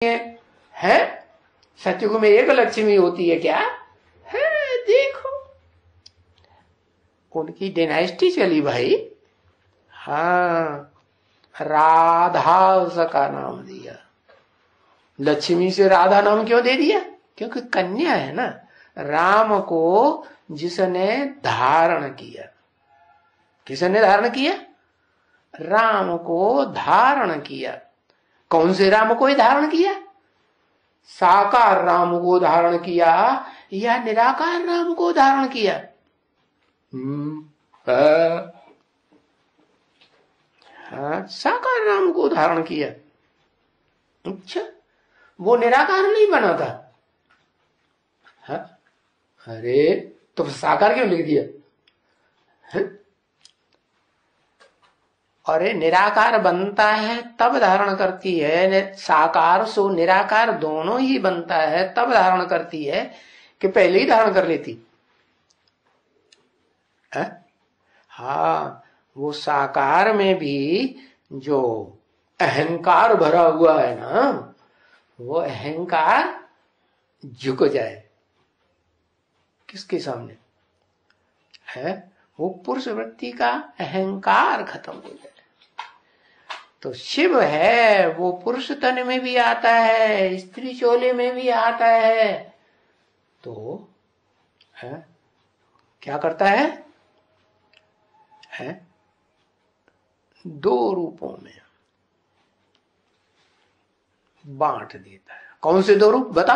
है। सतयुग में एक लक्ष्मी होती है क्या है? देखो उनकी डायनेस्टी चली भाई। हाँ, राधा उसका नाम दिया। लक्ष्मी से राधा नाम क्यों दे दिया? क्योंकि कन्या है ना। राम को जिसने धारण किया, किसने धारण किया? राम को धारण किया। कौन से राम को ही धारण किया? साकार राम को धारण किया या निराकार राम को धारण किया? हाँ, साकार राम को धारण किया। अच्छा, वो निराकार नहीं बना था? हाँ? अरे तो साकार क्यों लिख दिया? है? अरे निराकार बनता है तब धारण करती है। साकार सो निराकार दोनों ही बनता है तब धारण करती है कि पहले ही धारण कर लेती है? हाँ, वो साकार में भी जो अहंकार भरा हुआ है ना, वो अहंकार झुक जाए किसके सामने? है वो पुरुष वृत्ति का अहंकार खत्म हो जाए। तो शिव है वो पुरुष तन में भी आता है, स्त्री चोले में भी आता है। तो है क्या करता है दो रूपों में बांट देता है। कौन से दो रूप बता?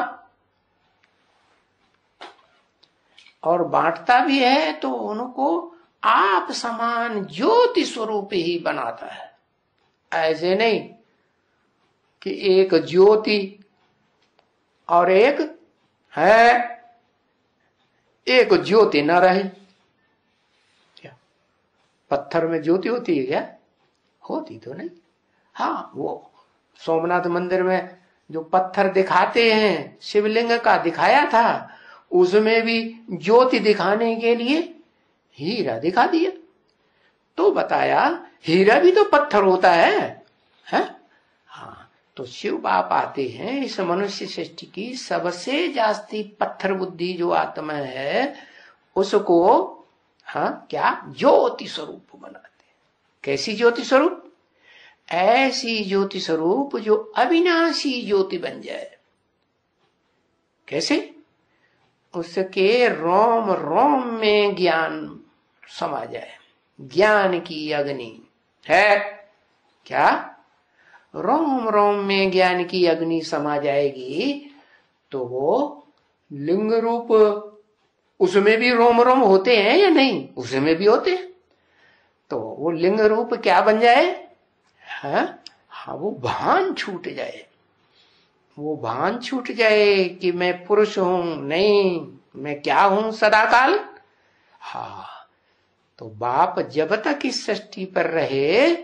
और बांटता भी है तो उनको आप समान ज्योति स्वरूप ही बनाता है। ऐसे नहीं कि एक ज्योति और एक है, एक ज्योति न रहे। क्या पत्थर में ज्योति होती है क्या? होती तो नहीं। हाँ, वो सोमनाथ मंदिर में जो पत्थर दिखाते हैं, शिवलिंग का दिखाया था, उसमें भी ज्योति दिखाने के लिए हीरा दिखा दिया। तो बताया हीरा भी तो पत्थर होता है? हाँ, तो शिव बाप आते हैं इस मनुष्य सृष्टि की सबसे जास्ती पत्थर बुद्धि जो आत्मा है उसको क्या ज्योति स्वरूप बनाते। कैसी ज्योति स्वरूप? ऐसी ज्योति स्वरूप जो अविनाशी ज्योति बन जाए। कैसे? उसके रोम रोम में ज्ञान समा जाए। ज्ञान की अग्नि है क्या? रोम रोम में ज्ञान की अग्नि समा जाएगी तो वो लिंग रूप, उसमें भी रोम रोम होते हैं या नहीं? उसमें भी होते हैं। तो वो लिंग रूप क्या बन जाए? हाँ, वो भान छूट जाए। वो भान छूट जाए कि मैं पुरुष हूं, नहीं मैं क्या हूं सदाकाल। हाँ, तो बाप जब तक इस सृष्टि पर रहे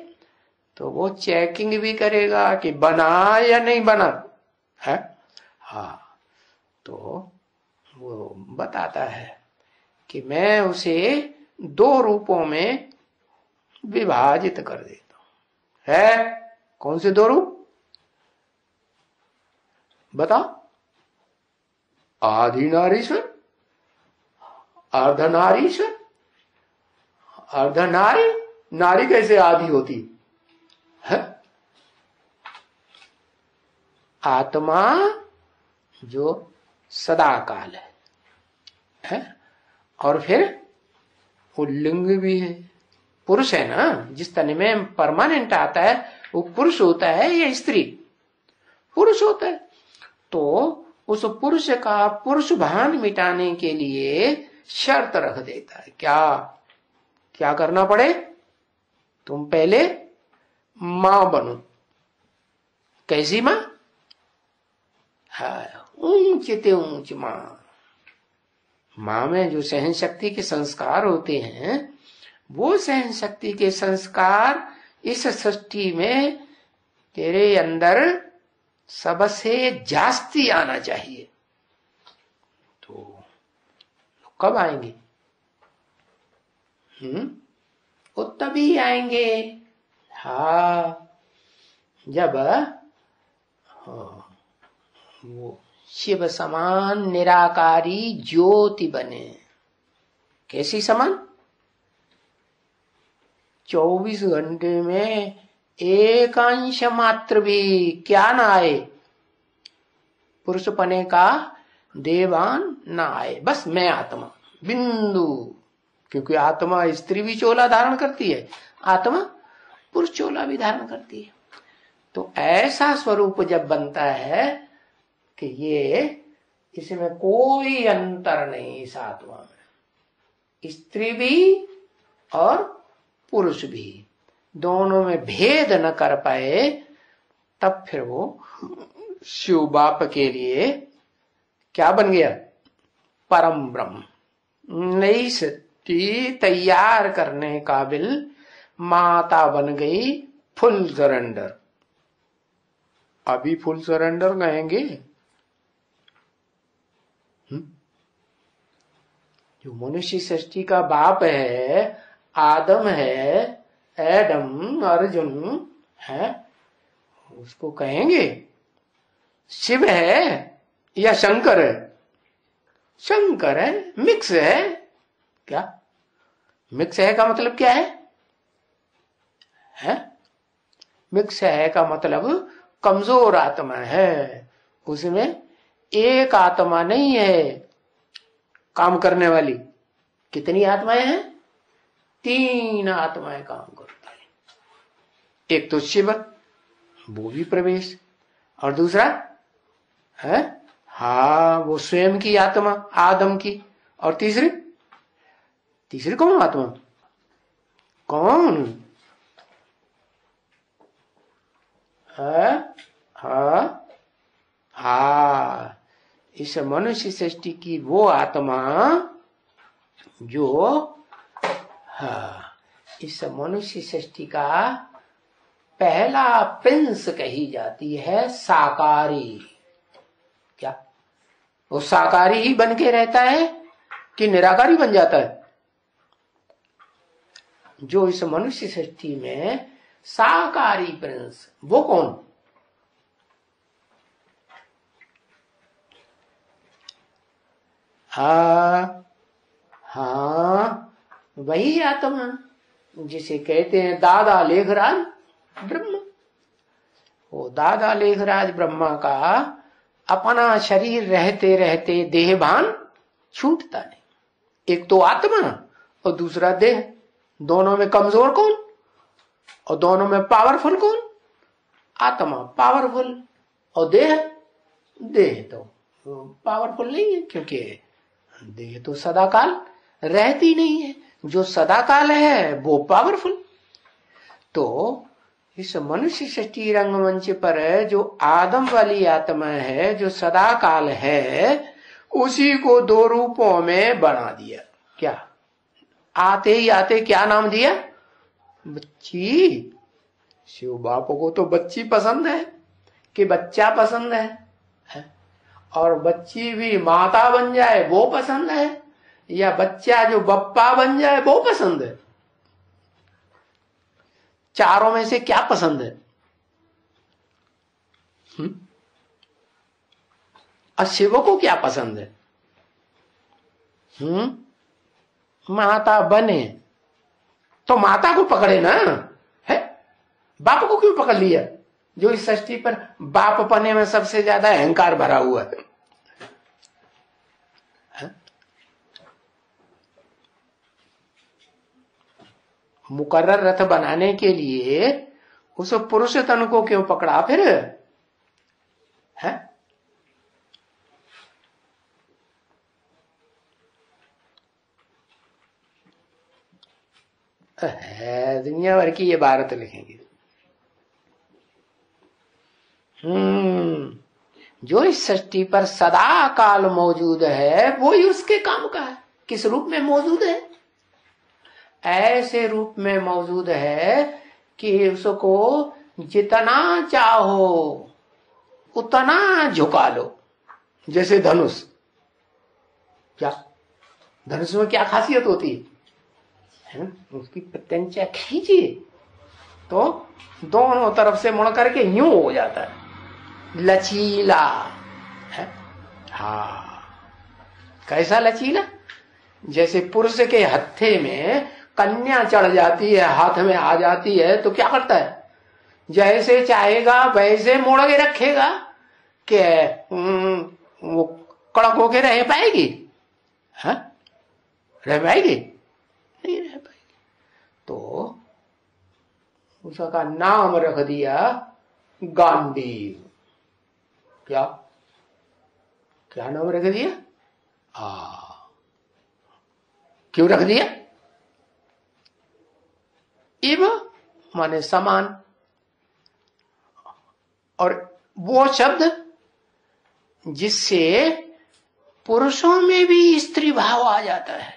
तो वो चेकिंग भी करेगा कि बना या नहीं बना है। हाँ, तो वो बताता है कि मैं उसे दो रूपों में विभाजित कर देता हूं। है कौन से दो रूप बता? आदिनारीश्वर, अर्धनारीश्वर। अर्धनारी, नारी कैसे आदि होती है? आत्मा जो सदाकाल है और फिर वो लिंग भी है, पुरुष है ना। जिस तन में परमानेंट आता है वो पुरुष होता है या स्त्री? पुरुष होता है। तो उस पुरुष का पुरुष भान मिटाने के लिए शर्त रख देता है। क्या क्या करना पड़े? तुम पहले मां बनो। कैसी मां? ऊंच ते ऊंच मां। मां में जो सहन शक्ति के संस्कार होते हैं वो सहन शक्ति के संस्कार इस सृष्टि में तेरे अंदर सबसे जास्ती आना चाहिए। तो कब आएंगे? वो तभी आएंगे जब वो शिव समान निराकारी ज्योति बने। कैसी समान? 24 घंटे में एक अंश मात्र भी क्या ना आए, पुरुष पने का देवान ना आए, बस मैं आत्मा बिंदु। क्योंकि आत्मा स्त्री भी चोला धारण करती है, आत्मा पुरुष चोला भी धारण करती है। तो ऐसा स्वरूप जब बनता है कि ये इसमें कोई अंतर नहीं, इस आत्मा में स्त्री भी और पुरुष भी, दोनों में भेद न कर पाए, तब फिर वो शिव बाप के लिए क्या बन गया? परम ब्रह्म। नई सृष्टि तैयार करने काबिल माता बन गई, फुल सरेंडर। अभी फुल सरेंडर कहेंगे। जो मनुष्य सृष्टि का बाप है, आदम है, एडम, अर्जुन है, उसको कहेंगे शिव है या शंकर है? शंकर है, मिक्स है। क्या मिक्स है का मतलब क्या है? मिक्स है का मतलब कमजोर आत्मा है, उसमें एक आत्मा नहीं है काम करने वाली। कितनी आत्माएं हैं? 3 आत्माएं काम करती हैं। एक तो शिव, वो भी प्रवेश, और दूसरा है वो स्वयं की आत्मा आदम की, और तीसरी कौन आत्मा? कौन है? इस मनुष्य सृष्टि की वो आत्मा जो इस मनुष्य सृष्टि का पहला प्रिंस कही जाती है, साकारी। क्या वो साकारी ही बन के रहता है कि निराकारी बन जाता है? जो इस मनुष्य सृष्टि में साकारी प्रिंस, वो कौन? वही आत्मा जिसे कहते हैं दादा लेखराज ब्रह्मा। वो दादा लेखराज ब्रह्मा का अपना शरीर रहते रहते देहभान छूटता नहीं। एक तो आत्मा और दूसरा देह, दोनों में कमजोर कौन और दोनों में पावरफुल कौन? आत्मा पावरफुल और देह तो पावरफुल नहीं है, क्योंकि देह तो सदाकाल रहती नहीं है। जो सदाकाल है वो पावरफुल। तो इस मनुष्य सृष्टि रंगमंच पर जो आदम वाली आत्मा है, जो सदाकाल है, उसी को 2 रूपों में बना दिया। क्या आते ही आते क्या नाम दिया? बच्ची। शिव बाप को तो बच्ची पसंद है कि बच्चा पसंद है? और बच्ची भी माता बन जाए वो पसंद है, या बच्चा जो बप्पा बन जाए वो पसंद है? चारों में से क्या पसंद है? और शिव को क्या पसंद है? माता बने तो माता को पकड़े ना, है? बाप को क्यों पकड़ लिया? जो इस सृष्टि पर बाप पने में सबसे ज्यादा अहंकार भरा हुआ है। मुकर्रर रथ बनाने के लिए उस पुरुष तन को क्यों पकड़ा फिर? है दुनिया भर की ये भारत लिखेंगे। जो इस सृष्टि पर सदा काल मौजूद है वो ही उसके काम का है। किस रूप में मौजूद है? ऐसे रूप में मौजूद है कि उसको जितना चाहो उतना झुका लो। जैसे धनुष, क्या धनुष में क्या खासियत होती है? उसकी प्रत्यंचा खींचिए तो दोनों तरफ से मुड़ करके यूं हो जाता है, लचीला, हाँ, कैसा लचीला? जैसे पुरुष के हत्थे में कन्या चढ़ जाती है, हाथ में आ जाती है, तो क्या करता है? जैसे चाहेगा वैसे मोड़ के रखेगा कि वो कड़क होके रह पाएगी? हाँ, रह पाएगी? नहीं रह पाएगी। तो उसका नाम रख दिया गांडीव। क्या क्या नाम रख दिया? क्यों रख दिया? इव माने समान, और वो शब्द जिससे पुरुषों में भी स्त्री भाव आ जाता है,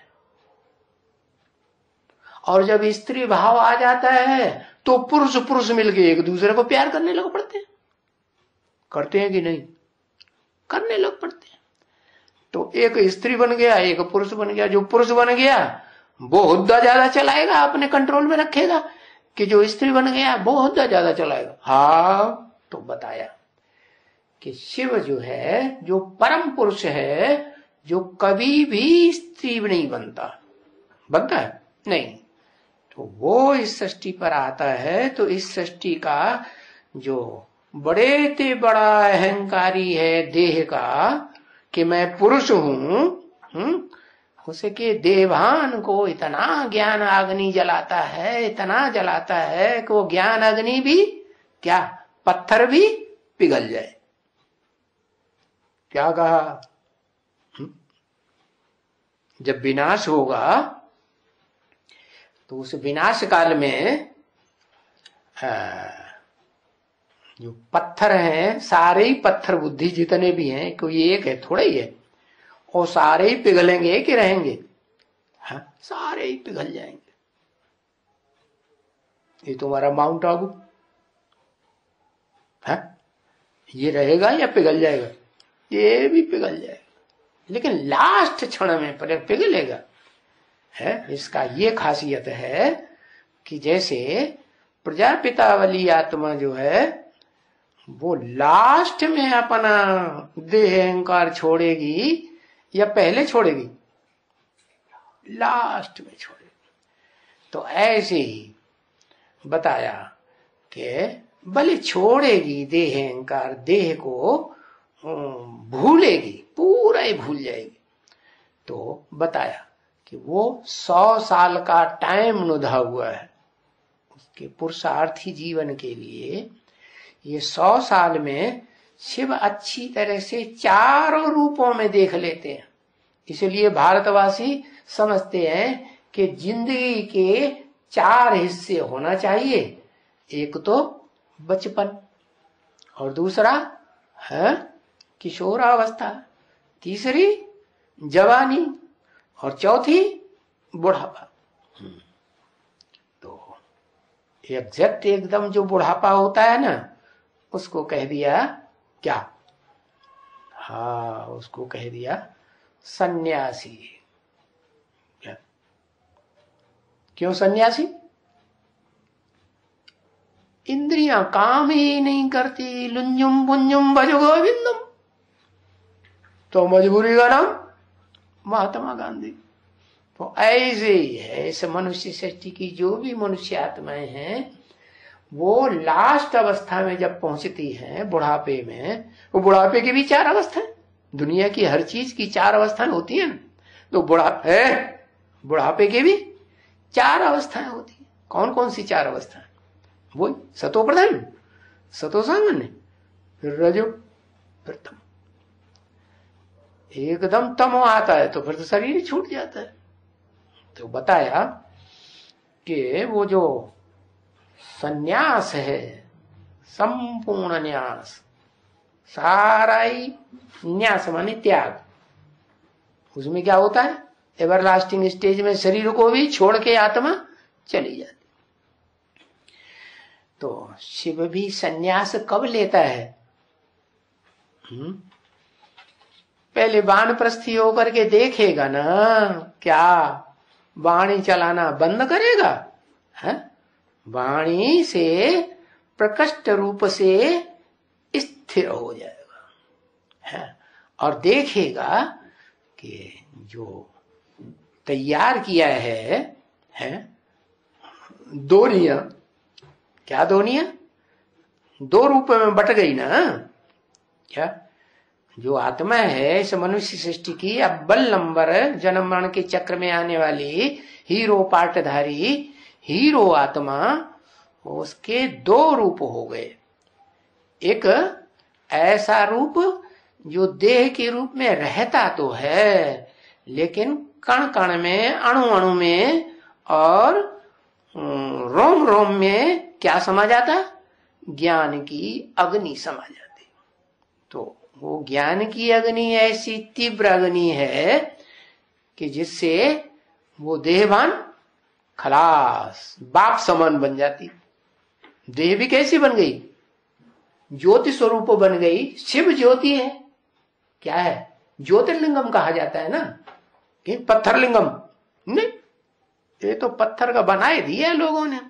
और जब स्त्री भाव आ जाता है तो पुरुष पुरुष मिलके एक दूसरे को प्यार करने लग पड़ते हैं। करते हैं कि नहीं? करने लग पड़ते हैं। तो एक स्त्री बन गया, एक पुरुष बन गया। जो पुरुष बन गया वो हुद्दा ज्यादा चलाएगा, अपने कंट्रोल में रखेगा, कि जो स्त्री बन गया वो हुद्दा ज्यादा चलाएगा। हाँ, तो बताया कि शिव जो है, जो परम पुरुष है, जो कभी भी स्त्री नहीं बनता है नहीं, तो वो इस सृष्टि पर आता है। तो इस सृष्टि का जो बड़े ते बड़ा अहंकारी है देह का, कि मैं पुरुष हूं, उसके देवान को इतना ज्ञान अग्नि जलाता है, इतना जलाता है कि वो ज्ञान अग्नि भी क्या, पत्थर भी पिघल जाए। क्या कहा? जब विनाश होगा तो उस विनाश काल में जो पत्थर हैं, सारे ही पत्थर बुद्धि जितने भी हैं, कोई एक है थोड़ा ही है, और सारे ही पिघलेंगे कि रहेंगे? हाँ, सारे ही पिघल जाएंगे। ये तुम्हारा माउंट आबू है, ये रहेगा या पिघल जाएगा? ये भी पिघल जाएगा, लेकिन लास्ट क्षण में पिघलेगा है। इसका ये खासियत है कि जैसे प्रजापिता वाली आत्मा जो है वो लास्ट में अपना देह अहंकार छोड़ेगी या पहले छोड़ेगी? लास्ट में छोड़ेगी। तो ऐसे ही बताया कि भले छोड़ेगी देह अहंकार, देह को भूलेगी, पूरा ही भूल जाएगी। तो बताया कि वो 100 साल का टाइम नुधा हुआ है उसके पुरुषार्थी जीवन के लिए। ये 100 साल में शिव अच्छी तरह से चारों रूपों में देख लेते हैं। इसलिए भारतवासी समझते हैं कि जिंदगी के 4 हिस्से होना चाहिए। एक तो बचपन, और दूसरा है किशोरावस्था, तीसरी जवानी, और चौथी बुढ़ापा। तो एग्जैक्ट एकदम जो बुढ़ापा होता है ना, उसको कह दिया क्या? हाँ, उसको कह दिया सन्यासी। क्या? क्यों सन्यासी? इंद्रियां काम ही नहीं करती, लुंजुम पुंजुम भज गोविंदम। तो मजबूरी का नाम महात्मा गांधी। तो ऐसे ही है इस मनुष्य सृष्टि की जो भी मनुष्य आत्माएं हैं, वो लास्ट अवस्था में जब पहुंचती हैं बुढ़ापे में, वो बुढ़ापे की भी 4 अवस्थाएं, दुनिया की हर चीज की 4 अवस्थाएं होती हैं। तो बुढ़ापे के भी 4 अवस्थाएं होती हैं। कौन कौन सी 4 अवस्थाएं? वही सतो प्रधान, सतो सामान्य, फिर रजो, फिर तम। एकदम तमो आता है तो फिर तो शरीर छूट जाता है। तो बताया कि वो जो सन्यास है, संपूर्ण न्यास, सारा ही न्यास माने त्याग, उसमें क्या होता है? एवरलास्टिंग स्टेज में शरीर को भी छोड़ के आत्मा चली जाती। तो शिव भी सन्यास कब लेता है? पहले वानप्रस्थी होकर के देखेगा ना, क्या वाणी चलाना बंद करेगा? है वाणी से प्रकट रूप से स्थिर हो जाएगा है, और देखेगा कि जो तैयार किया है दोनिया, क्या दोनिया, दो रूप में बट गई ना। क्या जो आत्मा है इस मनुष्य सृष्टि की अव्वल नंबर जन्म मरण के चक्र में आने वाली हीरो पाटधारी हीरो आत्मा, उसके दो रूप हो गए। एक ऐसा रूप जो देह के रूप में रहता तो है, लेकिन कण कण में, अणु अणु में और रोम रोम में क्या समा जाता, ज्ञान की अग्नि समा जाती। तो वो ज्ञान की अग्नि ऐसी तीव्र अग्नि है कि जिससे वो देहवान खलास बाप समान बन जाती। देह भी कैसी बन गई, ज्योति स्वरूप बन गई। शिव ज्योति है, क्या है, ज्योतिर्लिंगम कहा जाता है ना, कि पत्थरलिंगम नहीं, ये तो पत्थर का बनाए दिया लोगों ने,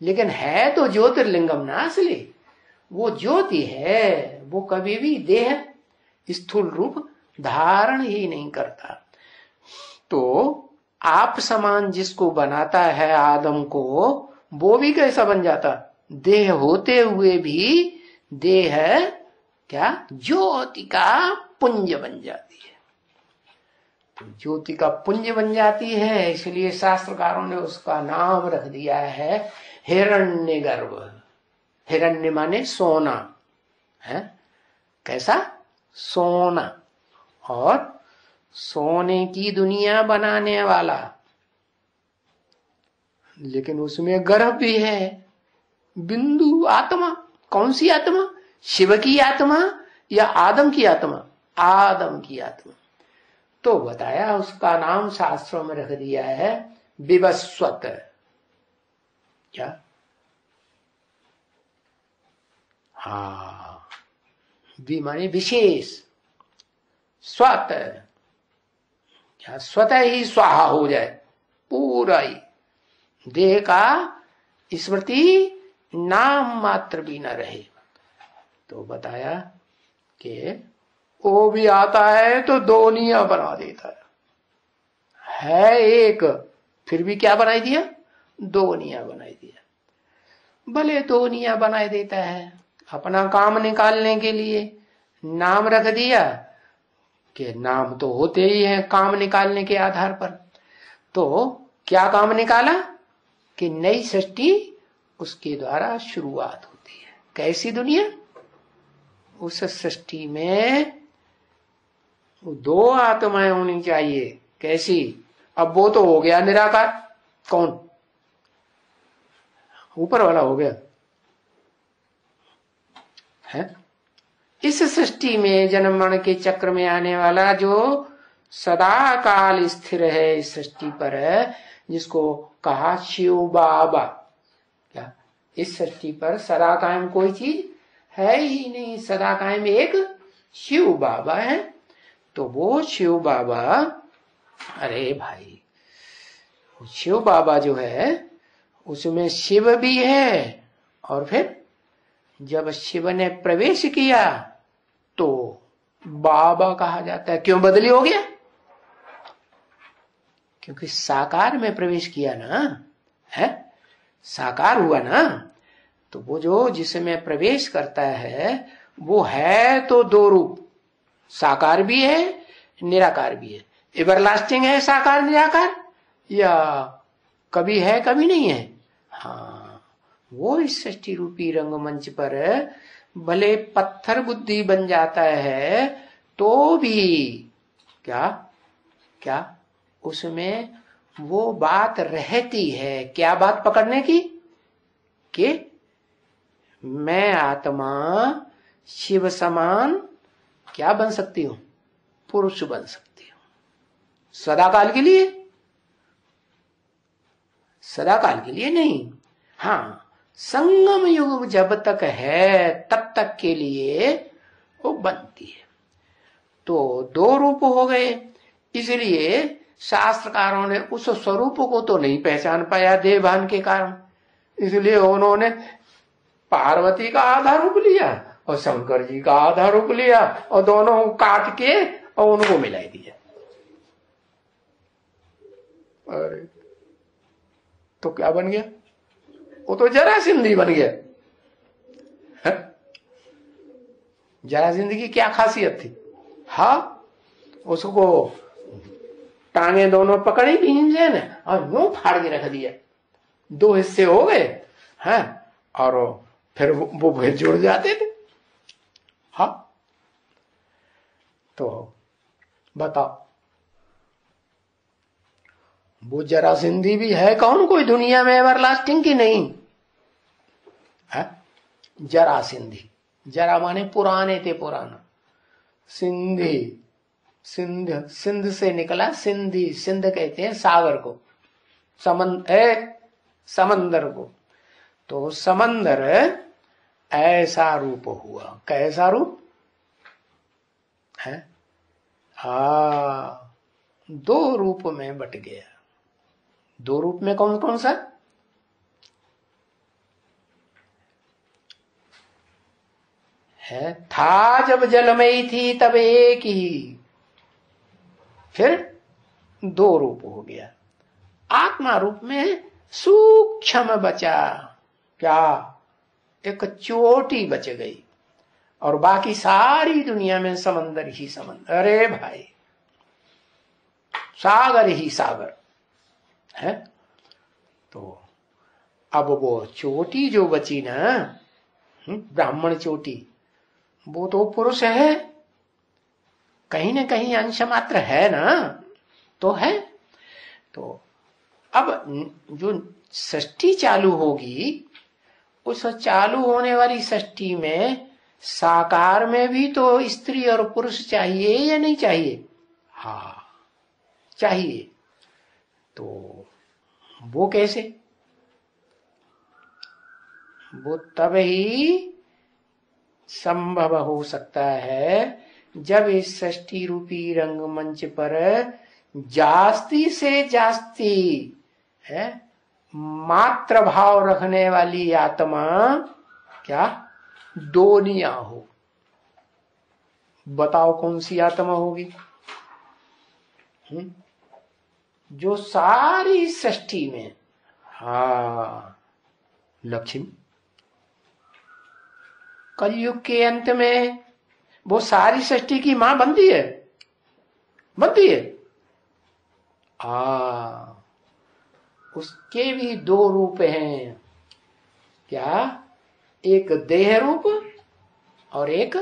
लेकिन है तो ज्योतिर्लिंगम ना असली। वो ज्योति है, वो कभी भी देह स्थूल रूप धारण ही नहीं करता। तो आप समान जिसको बनाता है आदम को, वो भी कैसा बन जाता, देह होते हुए भी देह क्या ज्योति का पुंज बन जाती है। तो ज्योति का पुंज बन जाती है, इसलिए शास्त्रकारों ने उसका नाम रख दिया है हिरण्यगर्भ। हिरण्य माने सोना है, कैसा, सोना, और सोने की दुनिया बनाने वाला। लेकिन उसमें गर्भ भी है, बिंदु आत्मा। कौन सी आत्मा, शिव की आत्मा या आदम की आत्मा, आदम की आत्मा। तो बताया उसका नाम शास्त्रों में रख दिया है विवस्वत। क्या, हाँ, वि माने विशेष, स्वत, क्या स्वतः ही स्वाहा हो जाए पूरा ही, देह का स्मृति नाम मात्र भी न रहे। तो बताया कि वो भी आता है तो दोनिया बना देता है एक, फिर भी क्या बनाई दिया, दोनिया बनाई दिया। भले दोनिया बनाई देता है, अपना काम निकालने के लिए नाम रख दिया, कि नाम तो होते ही हैं काम निकालने के आधार पर। तो क्या काम निकाला, कि नई सृष्टि उसके द्वारा शुरुआत होती है। कैसी दुनिया, उस सृष्टि में दो आत्माएं होनी चाहिए। कैसी, अब वो तो हो गया निराकार, कौन, ऊपर वाला हो गया है। इस सृष्टि में जन्म मरण के चक्र में आने वाला जो सदा काल स्थिर है इस सृष्टि पर, जिसको कहा शिव बाबा। क्या, इस सृष्टि पर सदा कायम कोई चीज है ही नहीं, सदा कायम एक शिव बाबा है। तो वो शिव बाबा, अरे भाई, शिव बाबा जो है उसमें शिव भी है, और फिर जब शिव ने प्रवेश किया तो बाबा कहा जाता है। क्यों बदली हो गया, क्योंकि साकार में प्रवेश किया ना, है साकार हुआ ना। तो वो जो जिसमें प्रवेश करता है वो है तो दो रूप, साकार भी है निराकार भी है। एवरलास्टिंग है साकार निराकार, या कभी है कभी नहीं है। हाँ, वो इस सृष्टि रूपी रंगमंच पर भले पत्थर बुद्धि बन जाता है तो भी क्या क्या उसमें वो बात रहती है। क्या बात पकड़ने की, कि मैं आत्मा शिव समान क्या बन सकती हूं, पुरुष बन सकती हूं, सदाकाल के लिए, सदाकाल के लिए नहीं। हाँ, संगम युग जब तक है तब तक के लिए वो बनती है। तो दो रूप हो गए, इसलिए शास्त्रकारों ने उस स्वरूप को तो नहीं पहचान पाया देवभान के कारण, इसलिए उन्होंने पार्वती का आधा रूप लिया और शंकर जी का आधा रूप लिया और दोनों काट के और उनको मिलाई दिया। अरे तो क्या बन गया? वो तो जरासिंधी बन गया। जरासिंध की क्या खासियत थी? हाँ, उसको टांगे दोनों पकड़ी भीमसेन और यूं फाड़ के रख दिया, दो हिस्से हो गए हैं, और फिर वो फिर जुड़ जाते थे। हाँ, तो बताओ, वो जरासिंधी भी है कौन कोई दुनिया में एवरलास्टिंग की? नहीं है। जरासिंधी, जरा माने पुराने थे, पुराना। सिंधी, सिंध, सिंध से निकला सिंधी, सिंध कहते हैं सागर को, समंदर को। तो समंदर ऐसा रूप हुआ। कैसा रूप है? दो रूप में बट गया। दो रूप में कौन कौन सा है? था जब जलमयी थी तब एक ही, फिर दो रूप हो गया। आत्मा रूप में सूक्ष्म बचा, क्या? एक चोटी बच गई, और बाकी सारी दुनिया में समंदर ही समंदर। अरे भाई, सागर ही सागर है। तो अब वो चोटी जो बची ना, ब्राह्मण चोटी, वो तो पुरुष है, कहीं न कहीं अंश मात्र है ना, तो है। तो अब जो षष्ठी चालू होगी, उस चालू होने वाली षष्ठी में साकार में भी तो स्त्री और पुरुष चाहिए या नहीं चाहिए? हाँ, चाहिए। तो वो कैसे? वो तब ही संभव हो सकता है जब इस षष्ठी रूपी रंगमंच पर जास्ती से जास्ती है मात्र भाव रखने वाली आत्मा, क्या? दोनिया हो। बताओ कौन सी आत्मा होगी? जो सारी सृष्टि में, हाँ, लक्ष्मी। कलयुग के अंत में वो सारी सृष्टि की मां बनती है, बनती है। उसके भी दो रूप हैं, क्या? एक देह रूप और एक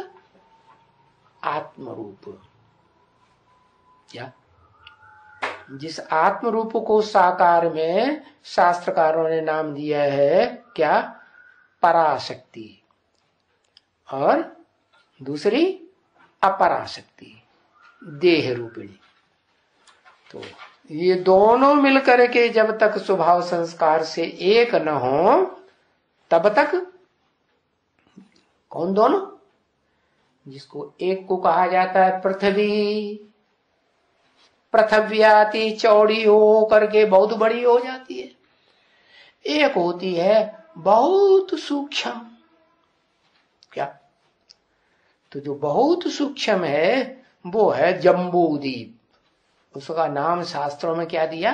आत्म रूप। क्या? जिस आत्म रूप को साकार में शास्त्रकारों ने नाम दिया है, क्या? पराशक्ति, और दूसरी अपराशक्ति, देह रूपिणी। तो ये दोनों मिलकर के जब तक स्वभाव संस्कार से एक न हो, तब तक कौन दोनों? जिसको एक को कहा जाता है पृथ्वी, पृथ्व्याति चौड़ी हो करके बहुत बड़ी हो जाती है। एक होती है बहुत सूक्ष्म, क्या? तो जो बहुत सूक्ष्म है वो है जम्बूद्वीप। उसका नाम शास्त्रों में क्या दिया?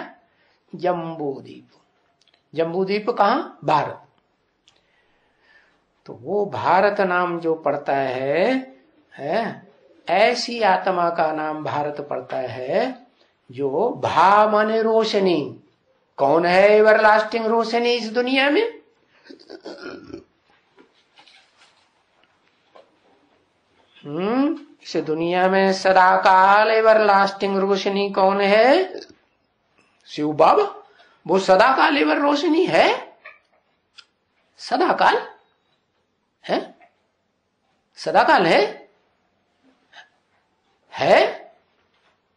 जम्बूद्वीप। जम्बूद्वीप कहां? भारत। तो वो भारत नाम जो पड़ता है ऐसी आत्मा का नाम भारत पड़ता है जो भा माने रोशनी। कौन है एवरलास्टिंग रोशनी इस दुनिया में? इस दुनिया में सदाकाल एवरलास्टिंग रोशनी कौन है? शिव बाबा। वो सदाकाल एवर रोशनी है, सदाकाल है, सदाकाल है।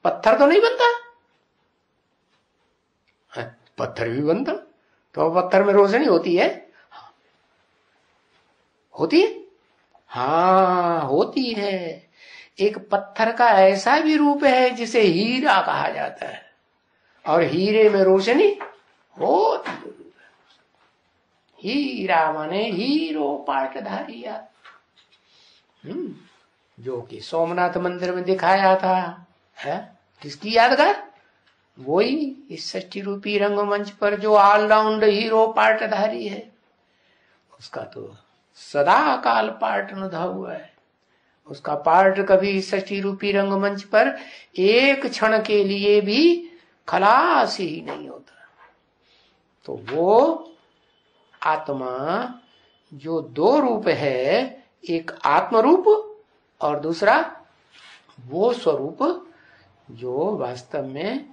पत्थर तो नहीं बनता है? पत्थर भी बनता, तो पत्थर में रोशनी होती है? होती है, हाँ होती है। एक पत्थर का ऐसा भी रूप है जिसे हीरा कहा जाता है, और हीरे में रोशनी होती है। हीरा माने हीरो पाटधारी। जो कि सोमनाथ मंदिर में दिखाया था, है किसकी यादगार? वही इस 60 रूपी रंगमंच पर जो ऑलराउंड हीरो पार्टधारी है, उसका तो सदा काल पार्ट निभा हुआ है। उसका पार्ट कभी 60 रूपी रंगमंच पर एक क्षण के लिए भी खलास ही नहीं होता। तो वो आत्मा जो दो रूप है, एक आत्म रूप और दूसरा वो स्वरूप जो वास्तव में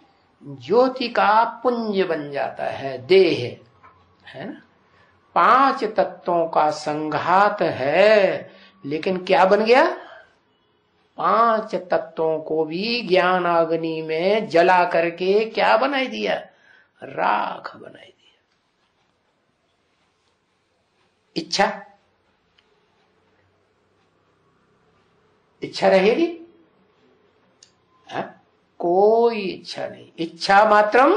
ज्योति का पुंज बन जाता है, देह है ना। 5 तत्वों का संघात है, लेकिन क्या बन गया? 5 तत्वों को भी ज्ञान अग्नि में जला करके क्या बनाई दिया? राख बनाई दिया। इच्छा, इच्छा रहेगी? है? कोई इच्छा नहीं। इच्छा मात्रम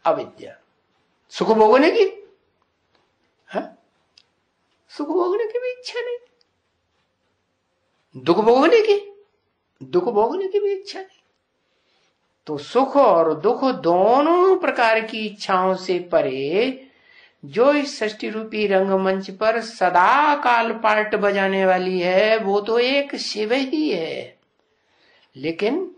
अविद्या। सुख भोगने की, है? सुख भोगने की भी इच्छा नहीं, दुख भोगने की, दुख भोगने की भी इच्छा नहीं। तो सुख और दुख दोनों प्रकार की इच्छाओं से परे जो इस 60 रूपी रंगमंच पर सदा काल पार्ट बजाने वाली है, वो तो एक शिव ही है। लेकिन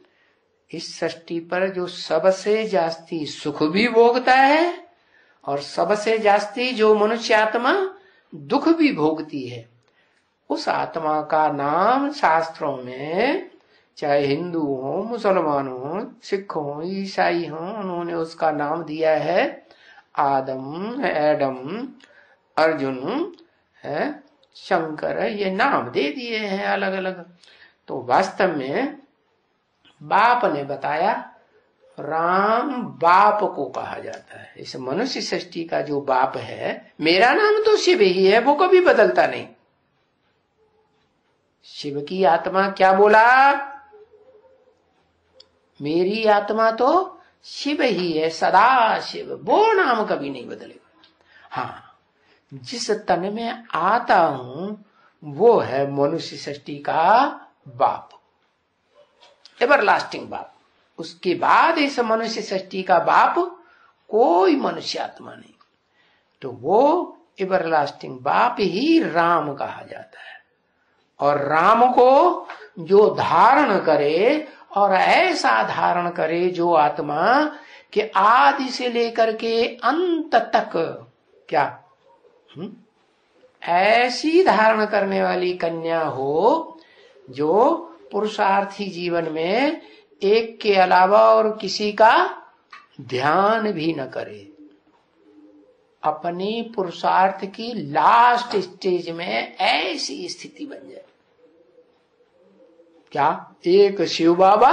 इस सृष्टि पर जो सबसे जास्ती सुख भी भोगता है और सबसे जास्ती जो मनुष्य आत्मा दुख भी भोगती है, उस आत्मा का नाम शास्त्रों में, चाहे हिंदू हो, मुसलमान हो, सिख हो, ईसाई हो, उन्होंने उसका नाम दिया है आदम, एडम, अर्जुन, है शंकर, ये नाम दे दिए हैं अलग अलग। तो वास्तव में बाप ने बताया, राम बाप को कहा जाता है। इस मनुष्य सृष्टि का जो बाप है, मेरा नाम तो शिव ही है, वो कभी बदलता नहीं। शिव की आत्मा क्या बोला? मेरी आत्मा तो शिव ही है, सदा शिव, वो नाम कभी नहीं बदलेगा। हाँ, जिस तन में आता हूं वो है मनुष्य सृष्टि का बाप, एवरलास्टिंग बाप। उसके बाद इस मनुष्य सृष्टि का बाप कोई मनुष्य आत्मा नहीं। तो वो एवरलास्टिंग बाप ही राम कहा जाता है। और राम को जो धारण करे, और ऐसा धारण करे जो आत्मा कि आदि से लेकर के अंत तक क्या ऐसी धारण करने वाली कन्या हो जो पुरुषार्थी जीवन में एक के अलावा और किसी का ध्यान भी न करे, अपनी पुरुषार्थ की लास्ट स्टेज में ऐसी स्थिति बन जाए। क्या? एक शिव बाबा,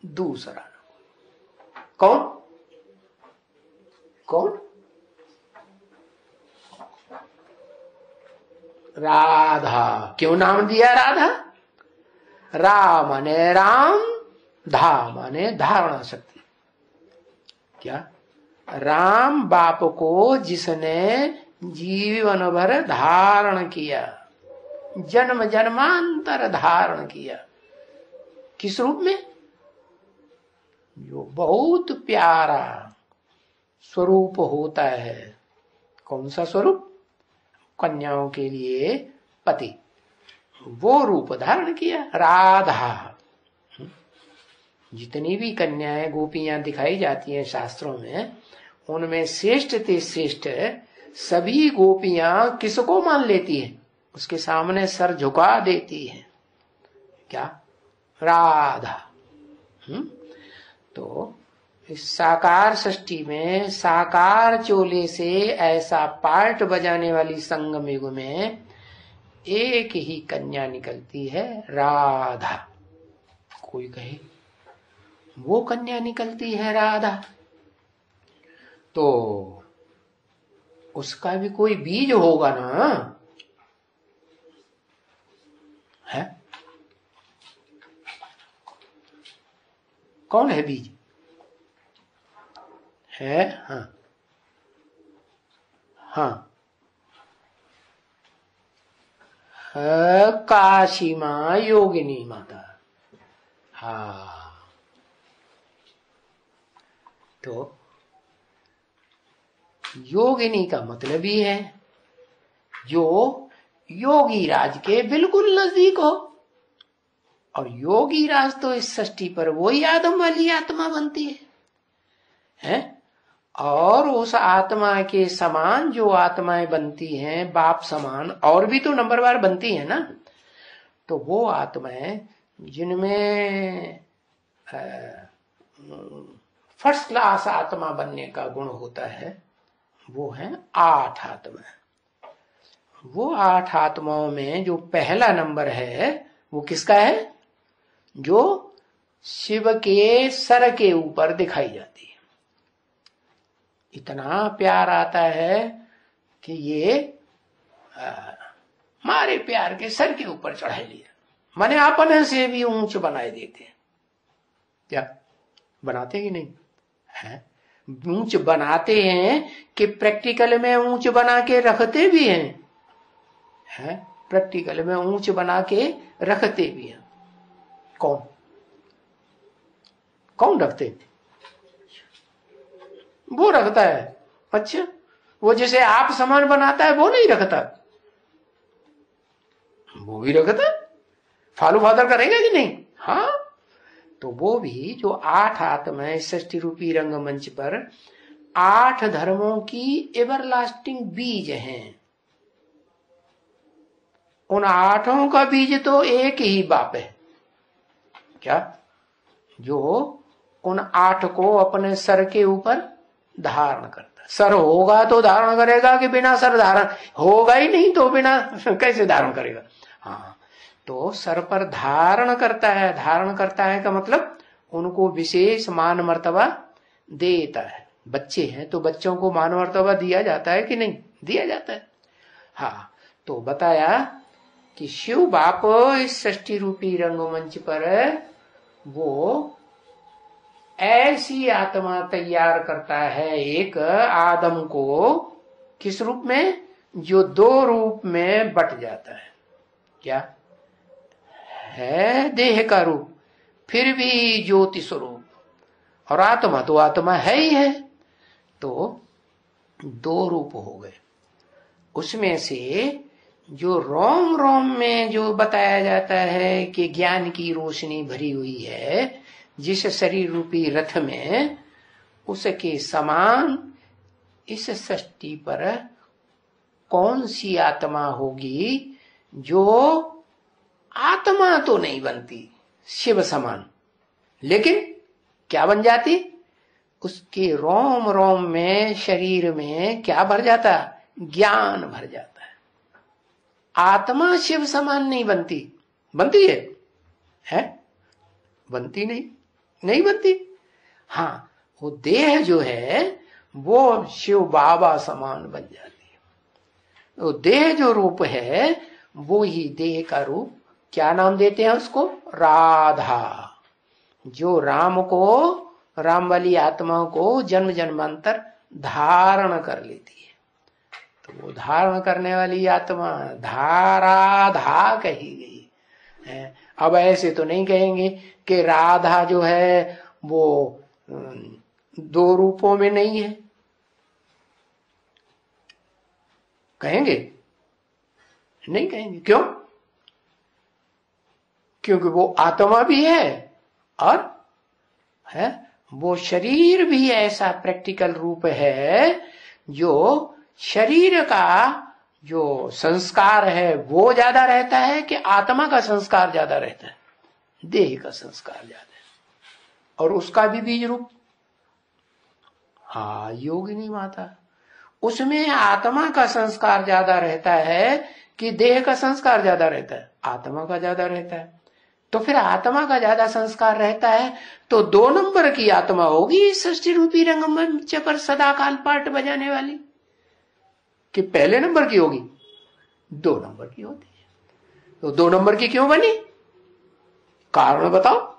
दूसरा कौन? कौन? राधा। क्यों नाम दिया राधा? रा माने राम, धा माने धारणा शक्ति। क्या? राम बाप को जिसने जीवन भर धारण किया, जन्म जन्मांतर धारण किया, किस रूप में? जो बहुत प्यारा स्वरूप होता है। कौन सा स्वरूप? कन्याओं के लिए पति, वो रूप धारण किया राधा। जितनी भी कन्याएं गोपियां दिखाई जाती हैं शास्त्रों में, उनमें श्रेष्ठ ते श्रेष्ठ सभी गोपियां किसको मान लेती हैं? उसके सामने सर झुका देती हैं। क्या? राधा। तो इस साकार सृष्टि में साकार चोले से ऐसा पार्ट बजाने वाली संगम युग में एक ही कन्या निकलती है, राधा। कोई कहे वो कन्या निकलती है राधा, तो उसका भी कोई बीज होगा ना, है? कौन है बीज? है? हाँ हाँ काशी माँ योगिनी माता। हाँ, तो योगिनी का मतलब ही है जो योगी राज के बिल्कुल नजदीक हो। और योगी राज तो इस सृष्टि पर वही आदम वाली आत्मा बनती है? और उस आत्मा के समान जो आत्माएं बनती हैं, बाप समान और भी तो नंबरवार बनती है ना, तो वो आत्माएं जिनमें फर्स्ट क्लास आत्मा बनने का गुण होता है, वो है 8 आत्मा। वो 8 आत्माओं में जो पहला नंबर है वो किसका है? जो शिव के सर के ऊपर दिखाई जाती है। इतना प्यार आता है कि ये मारे प्यार के सर के ऊपर चढ़ा लिया, माने अपने से भी ऊंच बनाए देते हैं। क्या बनाते ही नहीं है? ऊंच बनाते हैं कि प्रैक्टिकल में ऊंच बना के रखते भी हैं, प्रैक्टिकल में ऊंच बना के रखते भी हैं। कौन कौन रखते? वो रखता है। अच्छा, वो जैसे आप समान बनाता है वो नहीं रखता, वो भी रखता। फालू फादर करेगा कि नहीं? हाँ, तो वो भी जो 8 आत्माएं सृष्टि रूपी रंगमंच पर 8 धर्मों की एवरलास्टिंग बीज हैं। उन 8 का बीज तो एक ही बाप है। क्या? जो उन 8 को अपने सर के ऊपर धारण करता। सर होगा तो धारण करेगा कि बिना सर धारण? होगा ही नहीं तो बिना कैसे धारण करेगा? हाँ, तो सर पर धारण करता है। धारण करता है का मतलब उनको विशेष मान मर्तबा देता है। बच्चे हैं तो बच्चों को मान मर्तबा दिया जाता है कि नहीं? दिया जाता है। हाँ, तो बताया कि शिव बाप इस सृष्टि रूपी रंगमंच पर वो ऐसी आत्मा तैयार करता है एक आदम को, किस रूप में? जो 2 रूप में बट जाता है। क्या है? देह का रूप, फिर भी ज्योति स्वरूप, और आत्मा तो आत्मा है ही है। तो 2 रूप हो गए। उसमें से जो रोम रोम में जो बताया जाता है कि ज्ञान की रोशनी भरी हुई है जिस शरीर रूपी रथ में, उसके समान इस सृष्टि पर कौन सी आत्मा होगी जो आत्मा तो नहीं बनती शिव समान, लेकिन क्या बन जाती? उसके रोम रोम में, शरीर में क्या भर जाता? ज्ञान भर जाता है। आत्मा शिव समान नहीं बनती। बनती है? बनती नहीं, नहीं बनती। हाँ, वो देह जो है वो शिव बाबा समान बन जाती है। वो देह जो रूप है वो ही देह का रूप, क्या नाम देते हैं उसको? राधा। जो राम को, राम वाली आत्मा को जन्म जन्मांतर धारण कर लेती है, तो वो धारण करने वाली आत्मा धाराधा कही गई है। अब ऐसे तो नहीं कहेंगे कि राधा जो है वो 2 रूपों में नहीं है, कहेंगे? नहीं कहेंगे। क्यों? क्योंकि वो आत्मा भी है और है वो शरीर भी ऐसा प्रैक्टिकल रूप है जो शरीर का जो संस्कार है वो ज्यादा रहता है कि आत्मा का संस्कार ज्यादा रहता है? देह का संस्कार ज्यादा है। और उसका भी बीज रूप, हाँ, योगिनी माता, उसमें आत्मा का संस्कार ज्यादा रहता है कि देह का संस्कार ज्यादा रहता है? आत्मा का ज्यादा रहता है। तो फिर आत्मा का ज्यादा संस्कार रहता है तो 2 नंबर की आत्मा होगी सृष्टि रूपी रंगमंच पर सदा काल पाठ बजाने वाली, कि पहले नंबर की होगी? 2 नंबर की होती है। तो 2 नंबर की क्यों बनी? कारण बताओ।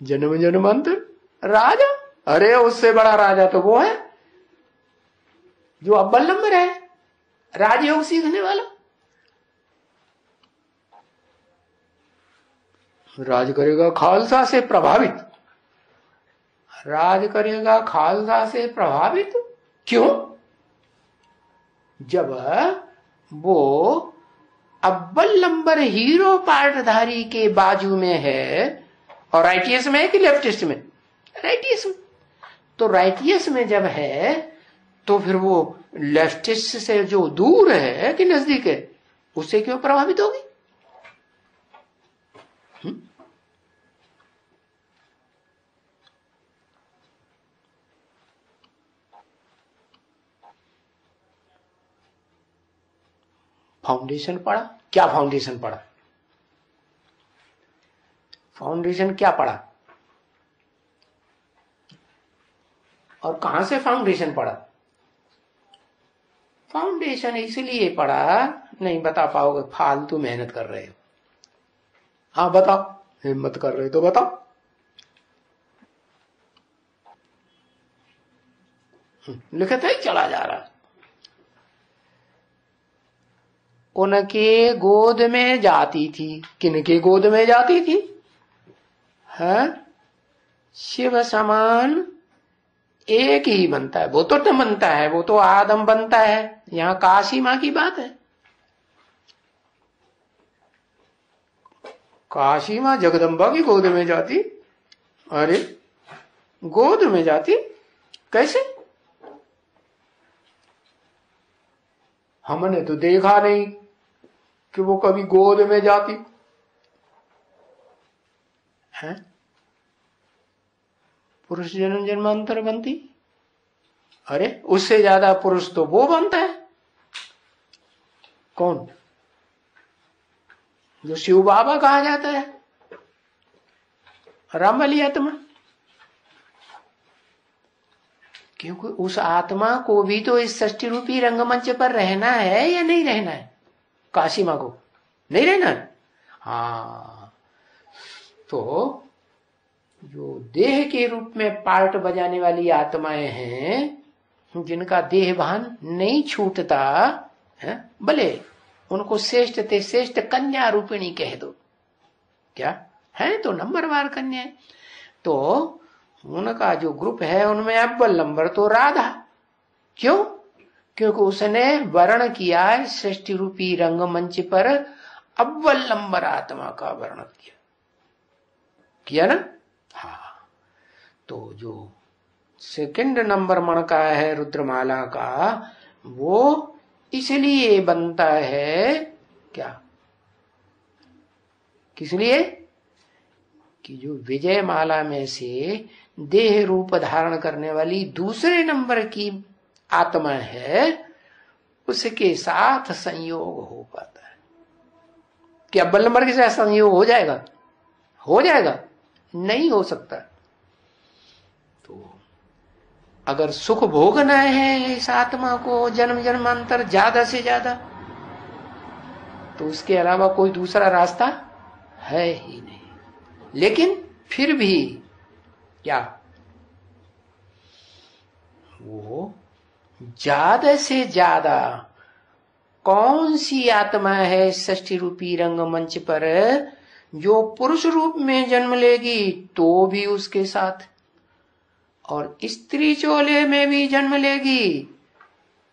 जन्म जन्मांतर राजा। अरे उससे बड़ा राजा तो वो है जो अव्वल नंबर है, राजयोग सीखने वाला। राज करेगा खालसा से प्रभावित, राज करेगा खालसा से प्रभावित। क्यों? जब वो अव्वल नंबर हीरो पार्टधारी के बाजू में है, और राइटियस में है कि लेफ्टिस्ट में? राइटियस में। तो राइटियस में जब है तो फिर वो लेफ्टिस्ट से जो दूर है कि नजदीक है, उससे क्यों प्रभावित होगी? फाउंडेशन पढ़ा? क्या फाउंडेशन पढ़ा? फाउंडेशन क्या पढ़ा और कहां से फाउंडेशन पढ़ा? फाउंडेशन इसलिए पढ़ा, नहीं बता पाओगे, फालतू मेहनत कर रहे हो। हाँ बताओ, हिम्मत कर रहे हो तो बताओ। लिखता ही चला जा रहा। उनके गोद में जाती थी। किनके गोद में जाती थी? है शिव समान एक ही बनता है। वो तो न बनता है, वो तो आदम बनता है। यहां काशी मां की बात है। काशी मां जगदम्बा की गोद में जाती। अरे गोद में जाती कैसे? हमने तो देखा नहीं कि वो कभी गोद में जाती है। पुरुष जन्म जन्मांतर बनती। अरे उससे ज्यादा पुरुष तो वो बनता है। कौन? जो शिव बाबा कहा जाता है, रामबली आत्मा। क्योंकि उस आत्मा को भी तो इस सृष्टि रूपी रंगमंच पर रहना है या नहीं रहना है? काशी मां को नहीं रहना है। हाँ, तो जो देह के रूप में पार्ट बजाने वाली आत्माएं हैं, जिनका देह भान नहीं छूटता है, भले उनको श्रेष्ठ ते श्रेष्ठ कन्या रूपिणी कह दो, क्या है तो नंबरवार कन्या है। तो उनका जो ग्रुप है उनमें अव्वल नंबर तो राधा। क्यों? क्योंकि उसने वर्ण किया है सृष्टि रूपी रंगमंच पर, अव्वल नंबर आत्मा का वर्ण किया ना। हाँ, तो जो सेकंड नंबर मन का है रुद्रमाला का, वो इसलिए बनता है क्या? किस लिए? कि जो विजय माला में से देह रूप धारण करने वाली दूसरे नंबर की आत्मा है, उसके साथ संयोग हो पाता है। क्या अव्वल नंबर के साथ संयोग हो जाएगा? हो जाएगा? नहीं हो सकता। तो अगर सुख भोगना है इस आत्मा को जन्म जन्मांतर ज्यादा से ज्यादा, तो उसके अलावा कोई दूसरा रास्ता है ही नहीं। लेकिन फिर भी क्या वो ज्यादा से ज्यादा कौन सी आत्मा है षष्ठी रूपी रंगमंच पर जो पुरुष रूप में जन्म लेगी तो भी उसके साथ, और स्त्री चोले में भी जन्म लेगी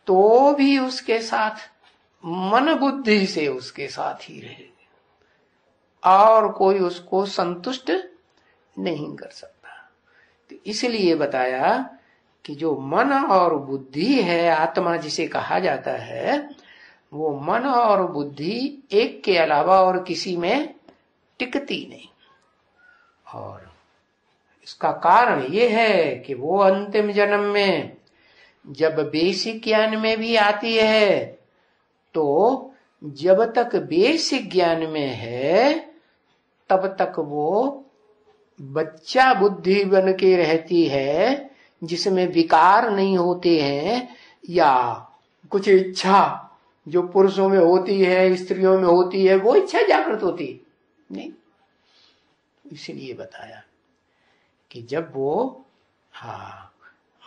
तो भी उसके साथ, मन बुद्धि से उसके साथ ही रहेगी, और कोई उसको संतुष्ट नहीं कर सकता। तो इसलिए बताया कि जो मन और बुद्धि है, आत्मा जिसे कहा जाता है, वो मन और बुद्धि एक के अलावा और किसी में टिकती नहीं। और इसका कारण ये है कि वो अंतिम जन्म में जब बेसिक ज्ञान में भी आती है, तो जब तक बेसिक ज्ञान में है तब तक वो बच्चा बुद्धि बन के रहती है, जिसमें विकार नहीं होते हैं, या कुछ इच्छा जो पुरुषों में होती है स्त्रियों में होती है वो इच्छा जागृत होती नहीं। इसलिए बताया कि जब वो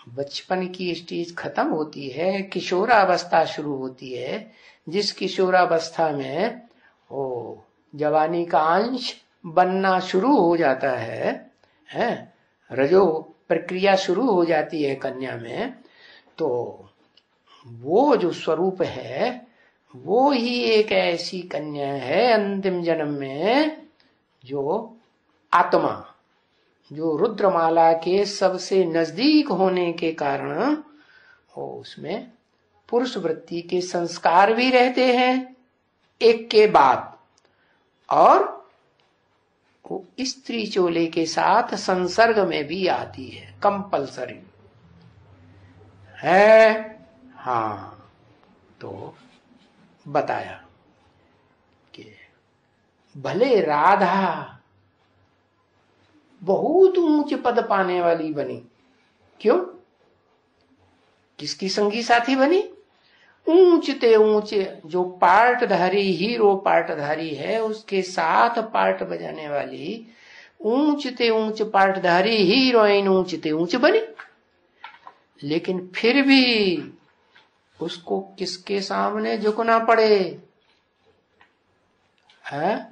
बचपन की स्टेज खत्म होती है, किशोरावस्था शुरू होती है, जिस किशोरावस्था में वो जवानी का अंश बनना शुरू हो जाता है, रजो प्रक्रिया शुरू हो जाती है कन्या में, तो वो जो स्वरूप है वो ही एक ऐसी कन्या है अंतिम जन्म में, जो आत्मा, जो रुद्रमाला के सबसे नजदीक होने के कारण वो उसमें पुरुष वृत्ति के संस्कार भी रहते हैं एक के बाद, और वो स्त्री चोले के साथ संसर्ग में भी आती है, कंपल्सरी है। तो बताया कि भले राधा बहुत ऊंचे पद पाने वाली बनी, क्यों? किसकी संगी साथी बनी? ऊंचते ऊंचे जो पार्टधारी, हीरो पार्टधारी है, उसके साथ पार्ट बजाने वाली ऊंचते ऊंच पार्टधारी हीरोइन ऊंचते ऊंच बनी। लेकिन फिर भी उसको किसके सामने झुकना पड़े? है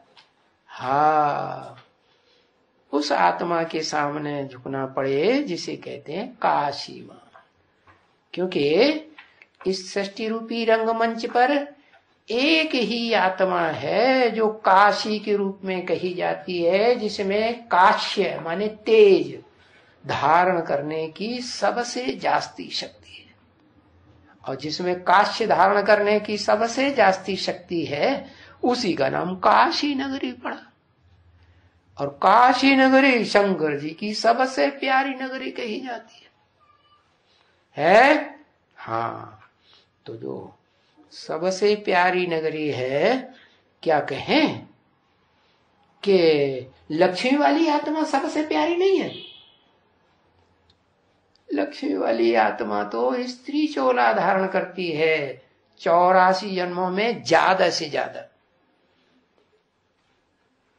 उस आत्मा के सामने झुकना पड़े जिसे कहते हैं काशी मां। क्योंकि इस सृष्टि रूपी रंगमंच पर एक ही आत्मा है जो काशी के रूप में कही जाती है, जिसमें काश्य माने तेज धारण करने की सबसे जास्ती शक्ति है, और जिसमें काश्य धारण करने की सबसे जास्ती शक्ति है उसी का नाम काशी नगरी पड़ा। और काशी नगरी शंकर जी की सबसे प्यारी नगरी कही जाती है। तो जो सबसे प्यारी नगरी है, क्या कहें कि लक्ष्मी वाली आत्मा सबसे प्यारी नहीं है। लक्ष्मी वाली आत्मा तो स्त्री चोला धारण करती है 84 जन्मों में ज्यादा से ज्यादा,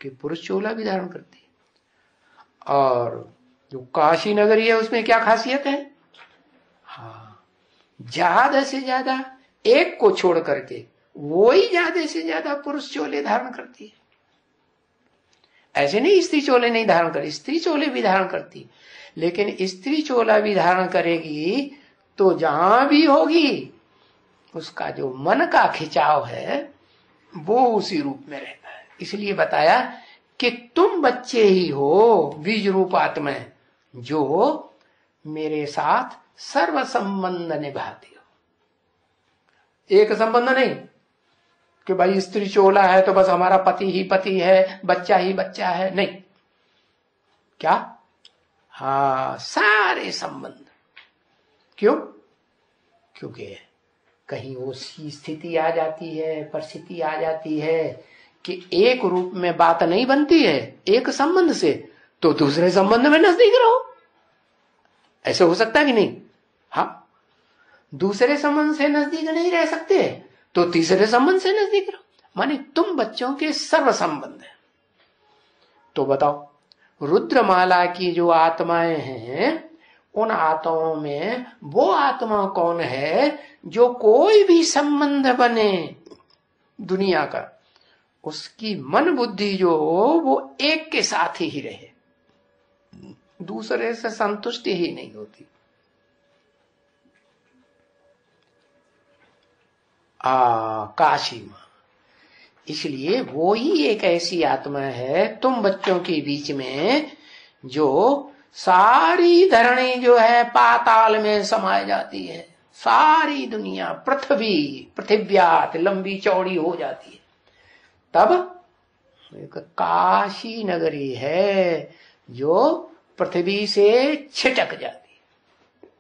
कि पुरुष चोला भी धारण करती है। और जो काशी नगरी है उसमें क्या खासियत है? ज्यादा से ज्यादा एक को छोड़ करके वो ही ज्यादा से ज्यादा पुरुष चोले धारण करती है। ऐसे नहीं स्त्री चोले नहीं धारण करती, स्त्री चोले भी धारण करती, लेकिन स्त्री चोला भी धारण करेगी तो जहां भी होगी उसका जो मन का खिंचाव है वो उसी रूप में रहता है। इसलिए बताया कि तुम बच्चे ही हो बीज रूप आत्मा जो मेरे साथ सर्व संबंध निभाते हो। एक संबंध नहीं कि भाई स्त्री चोला है तो बस हमारा पति ही पति है, बच्चा ही बच्चा है, नहीं। क्या? सारे संबंध। क्यों? क्योंकि कहीं वो स्थिति आ जाती है, परिस्थिति आ जाती है कि एक रूप में बात नहीं बनती है एक संबंध से, तो दूसरे संबंध में नजदीक रहो। ऐसे हो सकता है कि नहीं? दूसरे संबंध से नजदीक नहीं रह सकते तो तीसरे संबंध से नजदीक रहो। माने तुम बच्चों के सर्व संबंध है। तो बताओ रुद्रमाला की जो आत्माएं हैं उन आत्माओं में वो आत्मा कौन है जो कोई भी संबंध बने दुनिया का, उसकी मन बुद्धि जो वो एक के साथ ही रहे, दूसरे से संतुष्टि ही नहीं होती। काशी मां। इसलिए वो ही एक ऐसी आत्मा है तुम बच्चों के बीच में जो सारी धरणी जो है पाताल में समाई जाती है, सारी दुनिया पृथ्व्यात लंबी चौड़ी हो जाती है, तब एक काशी नगरी है जो पृथ्वी से छिटक जाती है।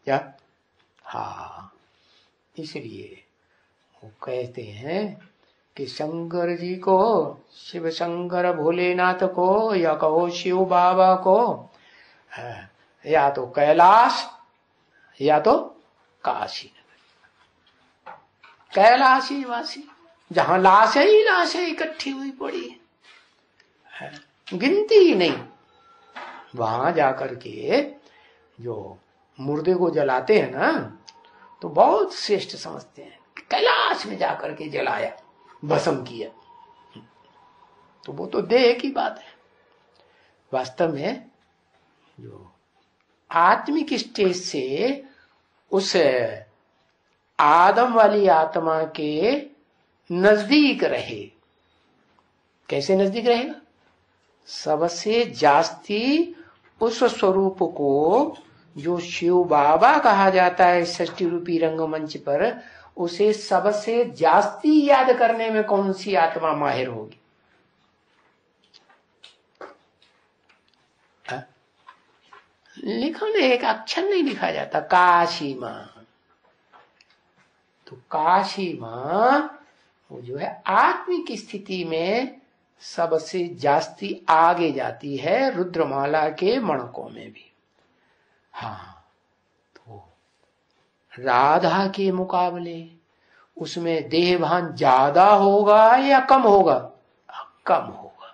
क्या? इसलिए वो कहते हैं कि शंकर जी को, शिव शंकर भोलेनाथ को, या कहो शिव बाबा को, या तो कैलाश या तो काशी नगरी। कैलाशी वासी जहां लाशें ही लाशें इकट्ठी हुई पड़ी है, गिनती ही नहीं। वहां जाकर के जो मुर्दे को जलाते हैं ना, तो बहुत श्रेष्ठ समझते हैं। कैलाश में जाकर के जलाया, भस्म किया, तो वो तो देह की बात है। वास्तव में जो आत्मिक स्टेज से उस आदम वाली आत्मा के नजदीक रहे। कैसे नजदीक रहेगा? सबसे जास्ती उस स्वरूप को जो शिव बाबा कहा जाता है षष्ठी रूपी रंगमंच पर, उसे सबसे जास्ती याद करने में कौन सी आत्मा माहिर होगी? लिखो ना, एक अक्षर नहीं लिखा जाता। काशी मां। तो काशी मां वो जो है आत्मिक स्थिति में सबसे जास्ती आगे जाती है, रुद्रमाला के मणकों में भी। हाँ, तो राधा के मुकाबले उसमें देहभान ज्यादा होगा या कम होगा? कम होगा।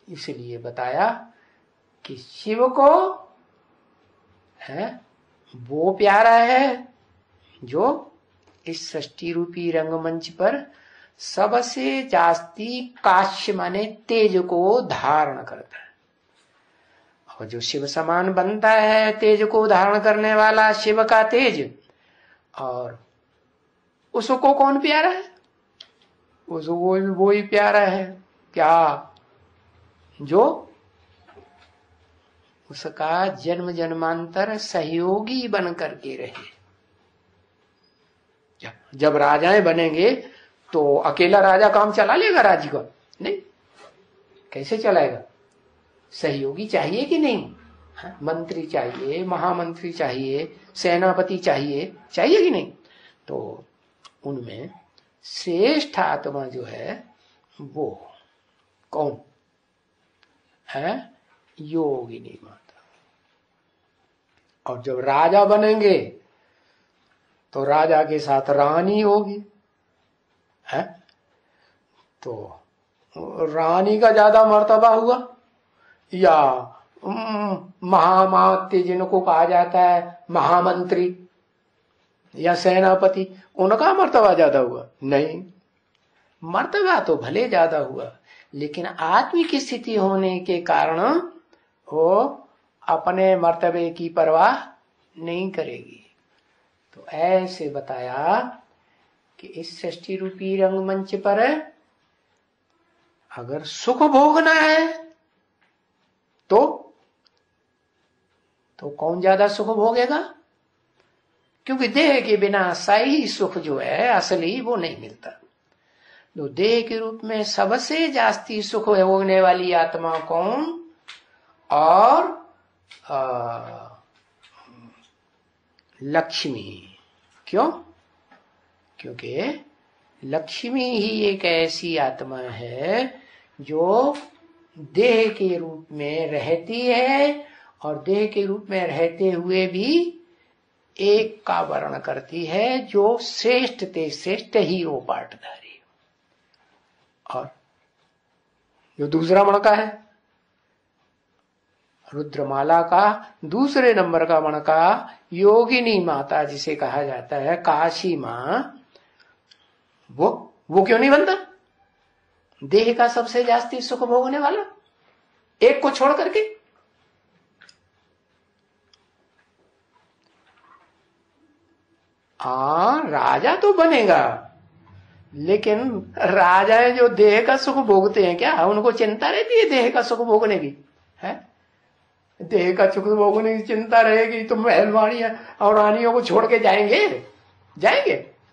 इसलिए बताया कि शिव को है वो प्यारा है जो इस सृष्टि रूपी रंगमंच पर सबसे जास्ती काश्य माने तेज को धारण करता है। और जो शिव समान बनता है तेज को धारण करने वाला, शिव का तेज, और उसको कौन प्यारा है? उसको भी वो ही प्यारा है। क्या? जो उसका जन्म जन्मांतर सहयोगी बन करके रहे। जब राजाएं बनेंगे तो अकेला राजा काम चला लेगा राज्य को? नहीं। कैसे चलाएगा? सहयोगी चाहिए कि नहीं? मंत्री चाहिए, महामंत्री चाहिए, सेनापति चाहिए, चाहिए कि नहीं? तो उनमें श्रेष्ठ आत्मा जो है वो कौन है? योगिनी माता। और जब राजा बनेंगे तो राजा के साथ रानी होगी, है? तो रानी का ज्यादा मर्तबा हुआ, या महामात्य जिनको कहा जाता है महामंत्री या सेनापति, उनका मर्तबा ज्यादा हुआ? नहीं। मर्तबा तो भले ज्यादा हुआ, लेकिन आत्मिक स्थिति होने के कारण वो अपने मर्तबे की परवाह नहीं करेगी। तो ऐसे बताया कि इस सृष्टि रूपी रंगमंच पर अगर सुख भोगना है तो कौन ज्यादा सुख भोगेगा? क्योंकि देह के बिना सही सुख जो है असली वो नहीं मिलता। तो देह के रूप में सबसे जास्ती सुख भोगने वाली आत्मा कौन? और लक्ष्मी। क्यों? क्योंकि लक्ष्मी ही एक ऐसी आत्मा है जो देह के रूप में रहती है, और देह के रूप में रहते हुए भी एक का वर्ण करती है, जो श्रेष्ठ ते श्रेष्ठ हीरो पाटधारी। और जो दूसरा मणका है रुद्रमाला का, दूसरे नंबर का मणका योगिनी माता जिसे कहा जाता है काशी मां, वो क्यों नहीं बनता? देह का सबसे जास्ती सुख भोगने वाला, एक को छोड़ करके। राजा तो बनेगा, लेकिन राजा जो देह का सुख भोगते हैं, क्या उनको चिंता रहती है देह का सुख भोगने की? है देह का सुख भोगने की चिंता रहेगी तो महलवानियां और रानियों को छोड़ के जाएंगे?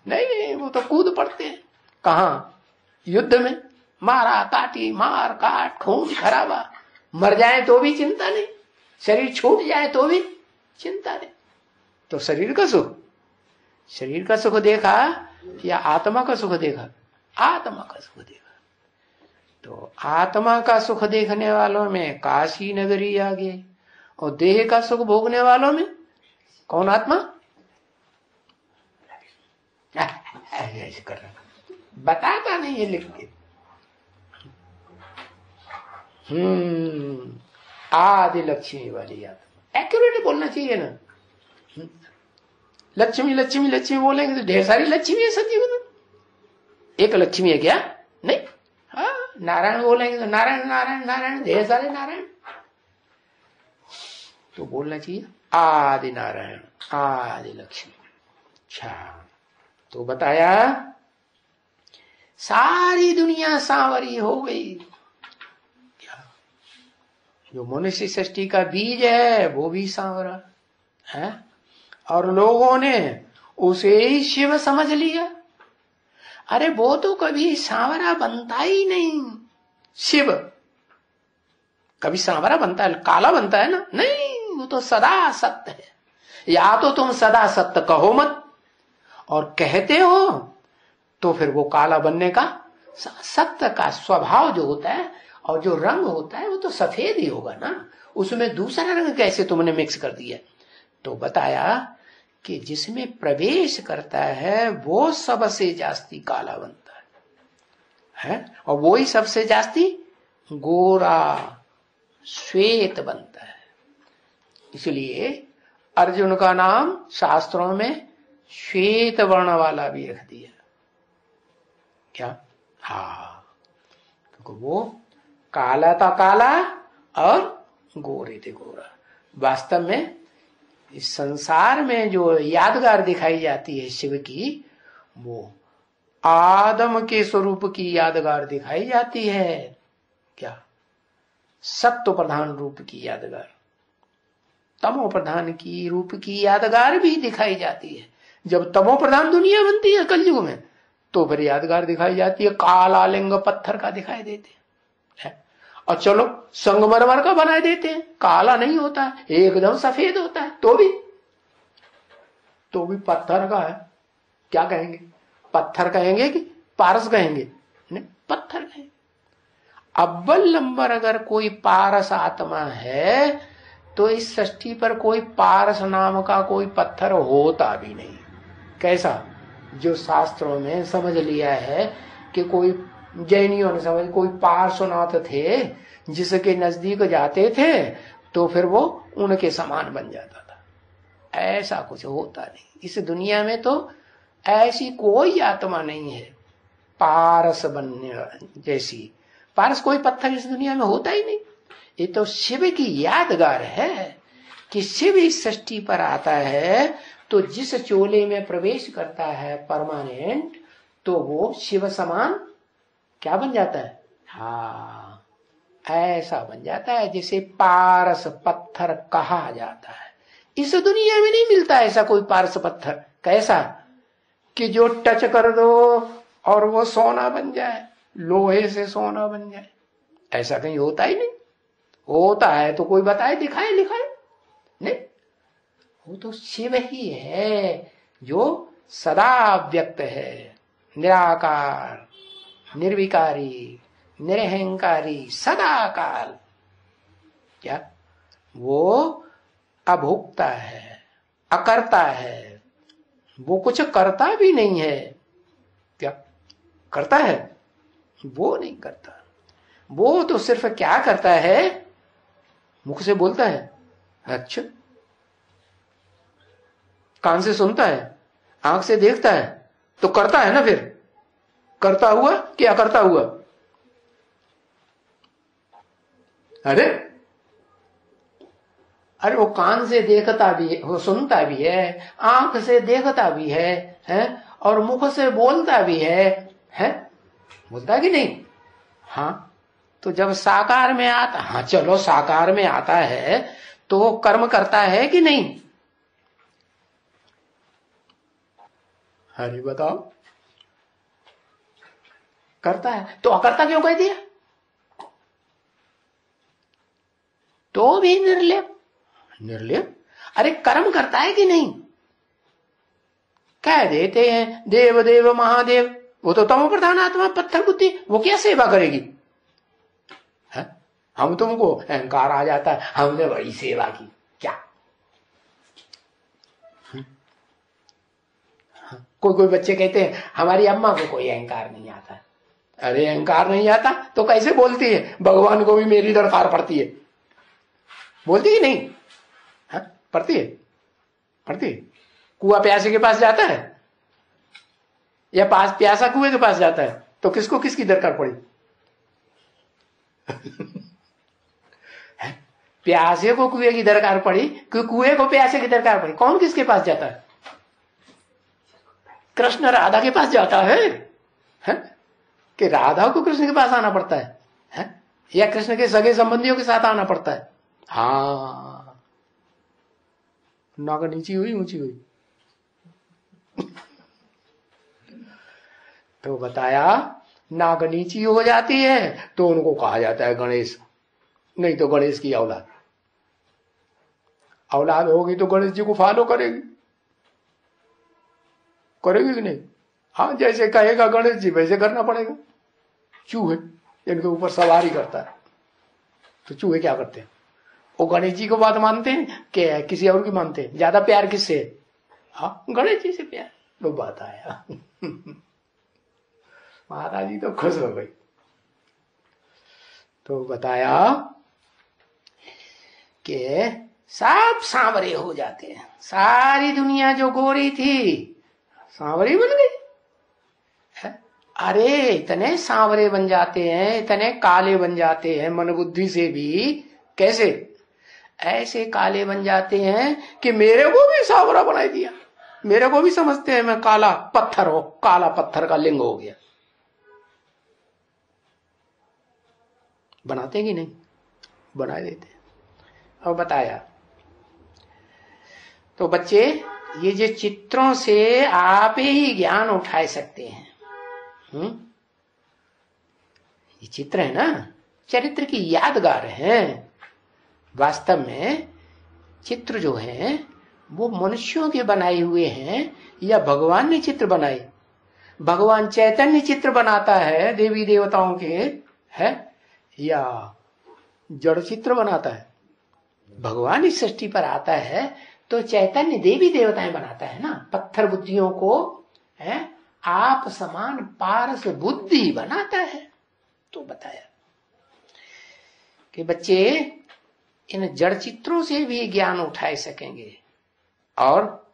नहीं, वो तो कूद पड़ते हैं। कहाँ? युद्ध में मारा काटी, मार काट, खून खराबा, मर जाए तो भी चिंता नहीं, शरीर छूट जाए तो भी चिंता नहीं। तो शरीर का सुख देखा या आत्मा का सुख देखा? आत्मा का सुख देखा। तो आत्मा का सुख देखने वालों में काशी नगरी आगे, और देह का सुख भोगने वालों में कौन आत्मा? ऐसे कर रहा, बताता नहीं है लिख के। आदि लक्ष्मी वाली आत्मा। एक्यूरेट बोलना चाहिए ना। लक्ष्मी लक्ष्मी लक्ष्मी बोलेंगे तो ढेर सारी लक्ष्मी है सजीवन में, एक लक्ष्मी है क्या? नहीं। हाँ, नारायण बोलेंगे तो नारायण नारायण नारायण, ढेर सारे नारायण। तो बोलना चाहिए आदि नारायण आदि लक्ष्मी। अच्छा, तो बताया सारी दुनिया सांवरी हो गई। क्या? जो मनुष्य सृष्टि का बीज है वो भी सांवरा है, और लोगों ने उसे ही शिव समझ लिया। अरे वो तो कभी सांवरा बनता ही नहीं। शिव कभी सांवरा बनता है, काला बनता है ना? नहीं, वो तो सदा सत्य है। या तो तुम सदा सत्य कहो मत, और कहते हो तो फिर वो काला बनने का, सत्य का स्वभाव जो होता है और जो रंग होता है वो तो सफेद ही होगा ना, उसमें दूसरा रंग कैसे तुमने मिक्स कर दिया? तो बताया कि जिसमें प्रवेश करता है वो सबसे जास्ती काला बनता है, और वो ही सबसे जास्ती गोरा श्वेत बनता है। इसलिए अर्जुन का नाम शास्त्रों में श्वेत वर्ण वाला भी रख दिया। क्या? हाँ, क्योंकि वो काला था काला और गोरे थे गोरा। वास्तव में इस संसार में जो यादगार दिखाई जाती है शिव की, वो आदम के स्वरूप की यादगार दिखाई जाती है। क्या? सत्व प्रधान रूप की यादगार, तमो प्रधान की रूप की यादगार भी दिखाई जाती है। जब तमो प्रधान दुनिया बनती है कलयुग में, तो फिर यादगार दिखाई जाती है काला लिंग पत्थर का दिखाई देते हैं। और चलो संगमरमर का बना देते हैं, काला नहीं होता है, एकदम सफेद होता है, तो भी पत्थर का है। क्या कहेंगे? पत्थर कहेंगे कि पारस कहेंगे? नहीं, पत्थर कहेंगे। अव्वल नंबर अगर कोई पारस आत्मा है तो इस सृष्टि पर कोई पारस नाम का कोई पत्थर होता भी नहीं। कैसा? जो शास्त्रों में समझ लिया है कि कोई जैनियों ने समझ, कोई पार्श्वनाथ थे जिसके नजदीक जाते थे तो फिर वो उनके समान बन जाता था। ऐसा कुछ होता नहीं इस दुनिया में। तो ऐसी कोई आत्मा नहीं है पारस बनने जैसी। पारस कोई पत्थर इस दुनिया में होता ही नहीं। ये तो शिव की यादगार है कि शिव इस सृष्टि पर आता है तो जिस चोले में प्रवेश करता है परमानेंट, तो वो शिव समान क्या बन जाता है? हाँ, ऐसा बन जाता है जिसे पारस पत्थर कहा जाता है। इस दुनिया में नहीं मिलता ऐसा कोई पारस पत्थर। कैसा? कि जो टच कर दो और वो सोना बन जाए, लोहे से सोना बन जाए। ऐसा कहीं होता ही नहीं। होता है तो कोई बताए, दिखाए, लिखाए? नहीं, वो तो शिव ही है जो सदा व्यक्त है, निराकार, निर्विकारी, निरहंकारी, सदा काल। क्या? वो अभोक्ता है, अकर्ता है, वो कुछ करता भी नहीं है। क्या करता है? वो नहीं करता। वो तो सिर्फ क्या करता है? मुख से बोलता है, अच्छा, कान से सुनता है, आंख से देखता है, तो करता है ना। फिर करता हुआ कि अकर्ता हुआ? अरे वो कान से देखता भी है, वो सुनता भी है, आंख से देखता भी है, और मुख से बोलता भी है? बोलता है कि नहीं? हाँ, तो जब साकार में आता, हाँ चलो साकार में आता है तो कर्म करता है कि नहीं? अरे बताओ, करता है। तो अकर्ता क्यों कह दिया? तो भी निर्लेप। निर्लेप? अरे कर्म करता है कि नहीं? कह देते हैं देव देव महादेव, वो तो तमो प्रधान आत्मा, पत्थर बुद्धि, वो क्या सेवा करेगी? हम तुमको अहंकार आ जाता है, हमने बड़ी सेवा की। क्या? कोई बच्चे कहते हैं हमारी अम्मा को कोई अहंकार नहीं आता। अरे अहंकार नहीं आता तो कैसे बोलती है भगवान को भी मेरी दरकार पड़ती है? बोलती कि नहीं? हाँ, पढ़ती है, पढ़ती है। कुआं प्यासे के पास जाता है या प्यासा कुएं के पास जाता है? तो किसको किसकी दरकार पड़ी? प्यासे को कुएं की दरकार पड़ी कि कुएं को प्यासे की दरकार पड़ी? कौन किसके पास जाता है? कृष्ण राधा के पास जाता है, कि राधा को कृष्ण के पास आना पड़ता है? या कृष्ण के सगे संबंधियों के साथ आना पड़ता है? हाँ, नाक नीची हुई ऊंची हुई। तो बताया नाक नीची हो जाती है तो उनको कहा जाता है गणेश, नहीं तो गणेश की औलाद। औलाद होगी तो गणेश जी को फॉलो करेगी, करेगी कि नहीं? हाँ, जैसे कहेगा गणेश जी वैसे करना पड़ेगा। चूहे इनके ऊपर सवारी करता है तो चूहे क्या करते हैं? वो गणेश जी को बात मानते हैं कि किसी और की मानते हैं? ज्यादा प्यार किससे है? हाँ, गणेश जी से प्यार। तो बात आया। माता जी तो खुश हो गई। तो बताया कि सब सांवरे हो जाते हैं, सारी दुनिया जो गोरी थी सांवरी बन गई। अरे इतने सांवरे बन जाते हैं, इतने काले बन जाते हैं मन बुद्धि से भी। कैसे? ऐसे काले बन जाते हैं कि मेरे को भी सांवरा बना दिया। मेरे को भी समझते हैं मैं काला पत्थर हो, काला पत्थर का लिंग हो गया। बनाते कि नहीं? बना देते। अब बताया तो बच्चे ये जो चित्रों से आप ही ज्ञान उठा सकते हैं। ये चित्र है ना, चरित्र की यादगार है। वास्तव में चित्र जो है वो मनुष्यों के बनाए हुए हैं या भगवान ने चित्र बनाए? भगवान चैतन्य चित्र बनाता है देवी देवताओं के, है या जड़ चित्र बनाता है? भगवान इस सृष्टि पर आता है तो चैतन्य देवी देवताएं बनाता है ना। पत्थर बुद्धियों को है आप समान पारस बुद्धि बनाता है। तो बताया कि बच्चे इन जड़ चित्रों से भी ज्ञान उठा सकेंगे और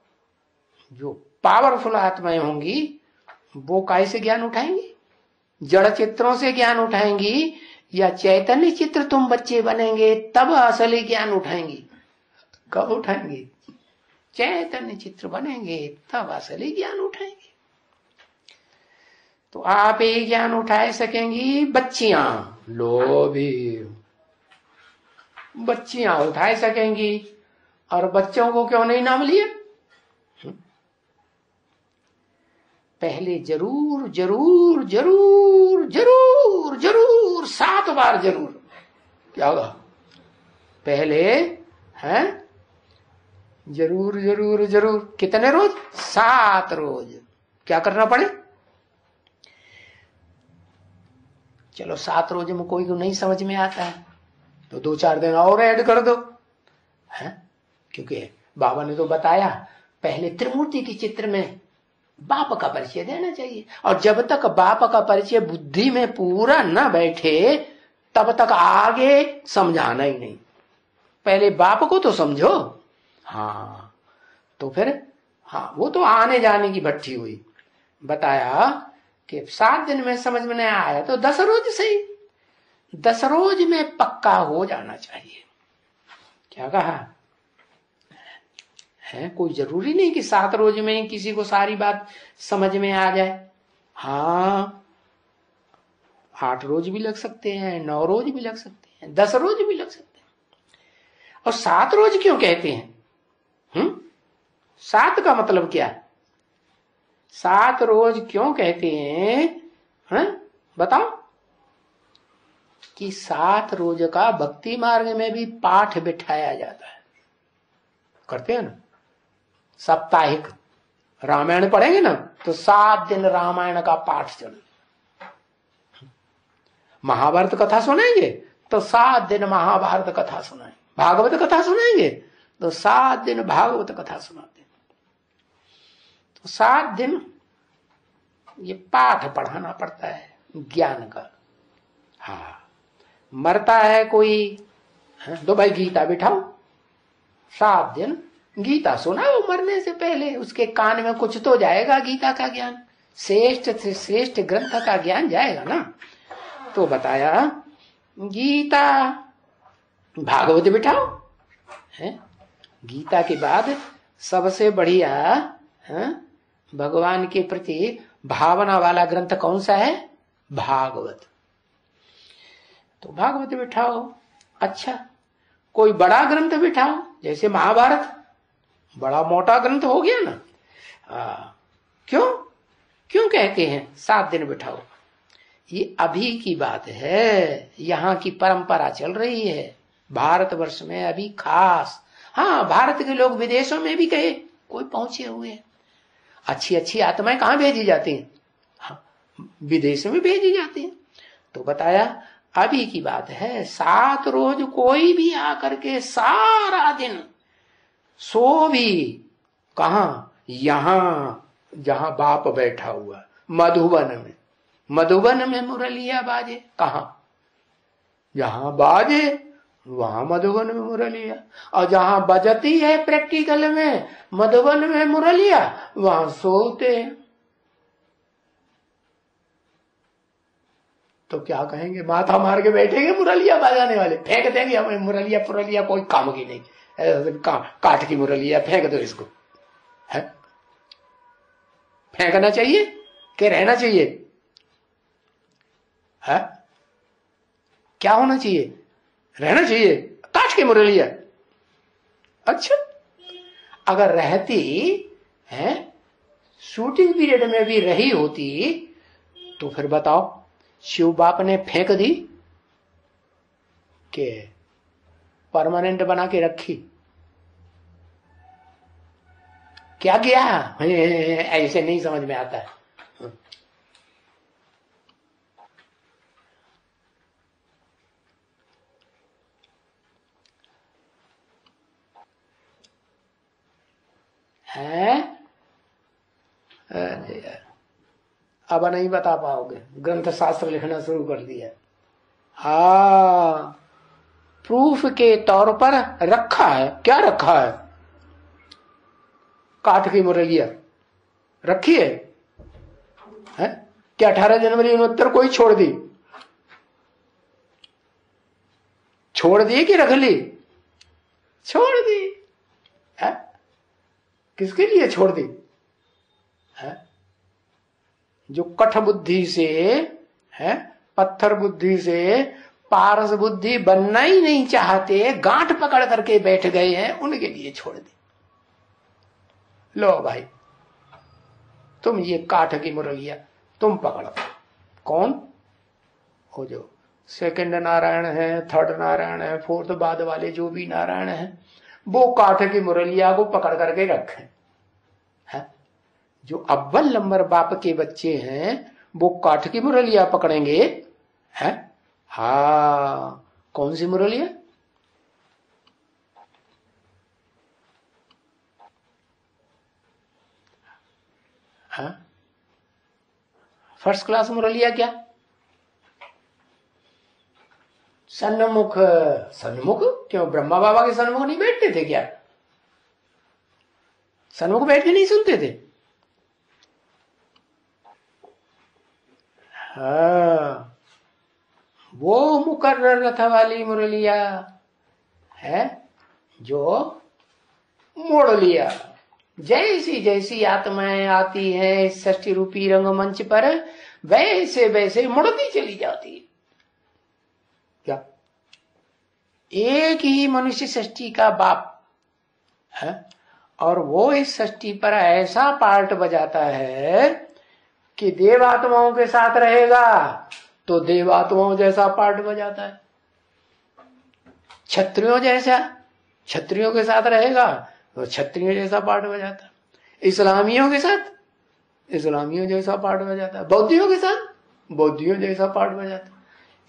जो पावरफुल आत्माएं होंगी वो कैसे ज्ञान उठाएंगी? जड़ चित्रों से ज्ञान उठाएंगी या चैतन्य चित्र तुम बच्चे बनेंगे तब असली ज्ञान उठाएंगी? कब उठाएंगे? चैतन्य चित्र बनेंगे तब असली ज्ञान उठाएंगे। तो आप ये ज्ञान उठा सकेंगी बच्चियां, लोभी बच्चियां उठा सकेंगी। और बच्चों को क्यों नहीं नाम लिया? पहले जरूर जरूर जरूर जरूर जरूर 7 बार जरूर। क्या होगा? पहले है जरूर जरूर जरूर कितने रोज? 7 रोज। क्या करना पड़े? चलो 7 रोज में कोई को नहीं समझ में आता है तो 2-4 दिन और ऐड कर दो, है? क्योंकि बाबा ने तो बताया पहले त्रिमूर्ति के चित्र में बाप का परिचय देना चाहिए। और जब तक बाप का परिचय बुद्धि में पूरा न बैठे तब तक आगे समझाना ही नहीं। पहले बाप को तो समझो। हाँ, तो फिर हाँ वो तो आने जाने की भट्टी हुई। बताया कि 7 दिन में समझ में नहीं आया तो 10 रोज सही, 10 रोज में पक्का हो जाना चाहिए। क्या कहा है? कोई जरूरी नहीं कि 7 रोज में ही किसी को सारी बात समझ में आ जाए। हाँ, 8 रोज भी लग सकते हैं, 9 रोज भी लग सकते हैं, 10 रोज भी लग सकते हैं। और 7 रोज क्यों कहते हैं? 7 का मतलब क्या? 7 रोज क्यों कहते हैं? बताओ। कि 7 रोज का भक्ति मार्ग में भी पाठ बिठाया जाता है। करते हैं ना, साप्ताहिक रामायण पढ़ेंगे ना तो 7 दिन रामायण का पाठ चले। महाभारत कथा सुनेंगे तो 7 दिन महाभारत कथा सुनाएंगे। भागवत कथा सुनेंगे तो 7 दिन भागवत कथा सुनाते हैं। तो 7 दिन ये पाठ पढ़ाना पड़ता है ज्ञान का। हाँ, मरता है कोई तो भाई गीता बिठाओ, 7 दिन गीता सुनाओ मरने से पहले, उसके कान में कुछ तो जाएगा गीता का ज्ञान, श्रेष्ठ से श्रेष्ठ ग्रंथ का ज्ञान जाएगा ना। तो बताया गीता, भागवत बिठाओ है, गीता के बाद सबसे बढ़िया है भगवान के प्रति भावना वाला ग्रंथ कौन सा है? भागवत। तो भागवत बिठाओ। अच्छा, कोई बड़ा ग्रंथ बिठाओ, जैसे महाभारत, बड़ा मोटा ग्रंथ हो गया ना। क्यों क्यों कहते हैं 7 दिन बिठाओ? ये अभी की बात है, यहाँ की परंपरा चल रही है भारतवर्ष में अभी खास। हाँ, भारत के लोग विदेशों में भी गए, कोई पहुंचे हुए हैं। अच्छी अच्छी आत्माएं कहाँ भेजी जाती हैं? हाँ, विदेश में भेजी जाती हैं। तो बताया अभी की बात है, 7 रोज कोई भी आकर के सारा दिन सो भी कहा, यहां जहां बाप बैठा हुआ मधुबन में, मधुबन में मुरलिया बाजे, कहा जहां बाजे वहां मधुबन में मुरलिया, और जहां बजती है प्रैक्टिकल में मधुबन में मुरलिया, वहां सोते हैं। तो क्या कहेंगे? माथा मार के बैठेंगे मुरलिया बजाने वाले, फेंक देंगे हमें मुरलिया पुरलिया, कोई काम की नहीं, काट की मुरलिया फेंक दो इसको। है फेंकना चाहिए कि रहना चाहिए? है क्या होना चाहिए? रहना चाहिए, काट की मुरलिया। अच्छा, अगर रहती है शूटिंग पीरियड में भी रही होती तो फिर बताओ शिव बाप ने फेंक दी कि परमानेंट बना के रखी? क्या किया? ऐसे नहीं समझ में आता है। अरे यार, अब नहीं बता पाओगे, ग्रंथ शास्त्र लिखना शुरू कर दिया। हाँ, प्रूफ के तौर पर रखा है। क्या रखा है? काठ की मुरलिया रखी है, क्या 18 जनवरी 69 कोई छोड़ दी? छोड़ दी कि रख ली? छोड़ दी है? किसके लिए छोड़ दी है? जो कठ बुद्धि से है, पत्थर बुद्धि से पारस बुद्धि बनना ही नहीं चाहते, गांठ पकड़ करके बैठ गए हैं, उनके लिए छोड़ दी। लो भाई, तुम ये काठ की मुरलिया तुम पकड़ो। कौन? वो जो सेकंड नारायण है, थर्ड नारायण है, फोर्थ बाद वाले जो भी नारायण है, वो काठ की मुरलिया को पकड़ करके रखे है। जो अव्वल नंबर बाप के बच्चे हैं वो काठ की मुरलिया पकड़ेंगे है। हाँ, कौन सी मुरलिया? हाँ, फर्स्ट क्लास मुरलिया क्या? सन्मुख। सन्मुख क्यों? ब्रह्मा बाबा के सन्मुख नहीं बैठते थे क्या? सन्मुख बैठ के नहीं सुनते थे? हाँ, वो मुकर्रर रथ वाली मुरलिया है जो मोड़ लिया। जैसी जैसी आत्माएं आती है षष्ठी रूपी रंगमंच पर, वैसे वैसे मुड़ती चली जाती। क्या एक ही मनुष्य षष्ठी का बाप है, और वो इस षष्ठी पर ऐसा पार्ट बजाता है कि देवात्माओं के साथ रहेगा तो देवात्माओं जैसा पार्ट बजाता है, क्षत्रियों जैसा क्षत्रियों के साथ रहेगा तो क्षत्रियों जैसा पार्ट बजाता है, इस्लामियों के साथ इस्लामियों जैसा पार्ट बजाता है, बौद्धियों के साथ बौद्धियों जैसा पार्ट बजाता है।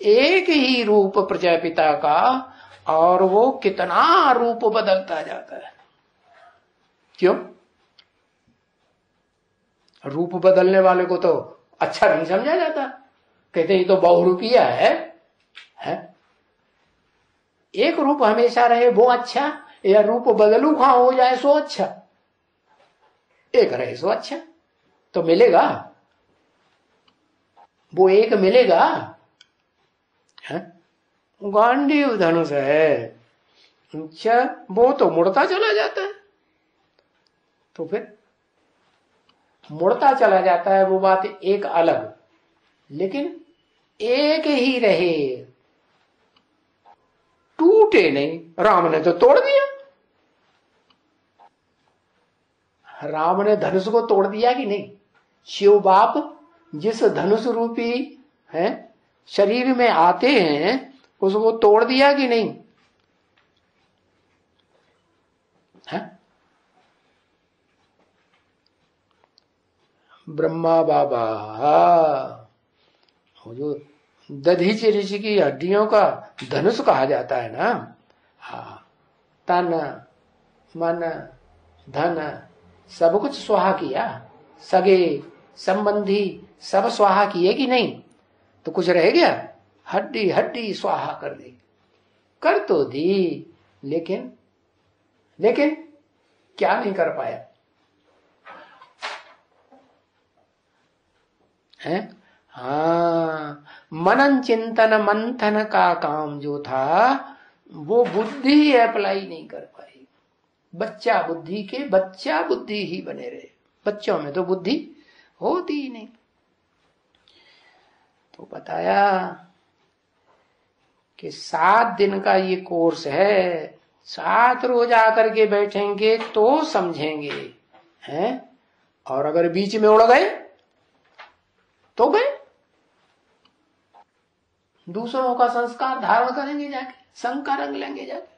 एक ही रूप प्रजापिता का, और वो कितना रूप बदलता जाता है। क्यों? रूप बदलने वाले को तो अच्छा नहीं समझा जाता, कहते ये तो बहुरूपिया है? एक रूप हमेशा रहे वो अच्छा, या रूप बदलू खां हो जाए सो अच्छा? एक रहे सो अच्छा। तो मिलेगा वो, एक मिलेगा है? गांडीव धनुष है, अच्छा वो तो मुड़ता चला जाता है। तो फिर मुड़ता चला जाता है वो बात एक अलग, लेकिन एक ही रहे, टूटे नहीं। राम ने तो तोड़ दिया, राम ने धनुष को तोड़ दिया कि नहीं? शिव बाप जिस धनुष रूपी है शरीर में आते हैं उसको तोड़ दिया कि नहीं है? ब्रह्मा बाबा जो दधीच ऋषि की हड्डियों का धनुष कहा जाता है ना, हाँ, तन मन धन सब कुछ स्वाहा किया, सगे संबंधी सब स्वाहा किए कि नहीं? तो कुछ रह गया? हड्डी हड्डी स्वाहा कर दी, कर तो दी, लेकिन क्या नहीं कर पाया है? हाँ, मनन चिंतन मंथन का काम जो था वो बुद्धि ही अप्लाई नहीं कर पाई। बच्चा बुद्धि के बच्चा बुद्धि ही बने रहे, बच्चों में तो बुद्धि होती ही नहीं। तो बताया कि 7 दिन का ये कोर्स है, 7 रोज आकर के बैठेंगे तो समझेंगे हैं, और अगर बीच में उड़ गए तो गए, दूसरों का संस्कार धारण करेंगे जाके, संग का रंग लेंगे जाके।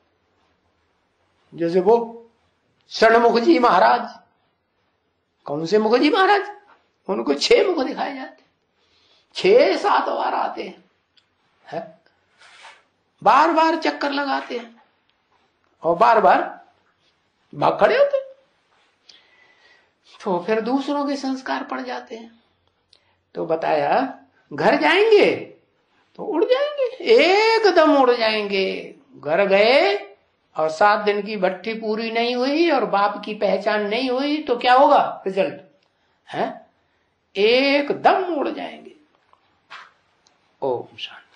जैसे वो षणमुख जी महाराज, कौन से मुख जी महाराज? उनको 6 मुख दिखाए जाते, 6-7 बार आते हैं है? बार बार चक्कर लगाते हैं और बार बार भाग खड़े होते, तो फिर दूसरों के संस्कार पड़ जाते हैं। तो बताया घर जाएंगे तो उड़ जाएंगे, एकदम उड़ जाएंगे। घर गए और 7 दिन की भट्टी पूरी नहीं हुई और बाप की पहचान नहीं हुई तो क्या होगा रिजल्ट है? एकदम उड़ जाएंगे। ओम शांति।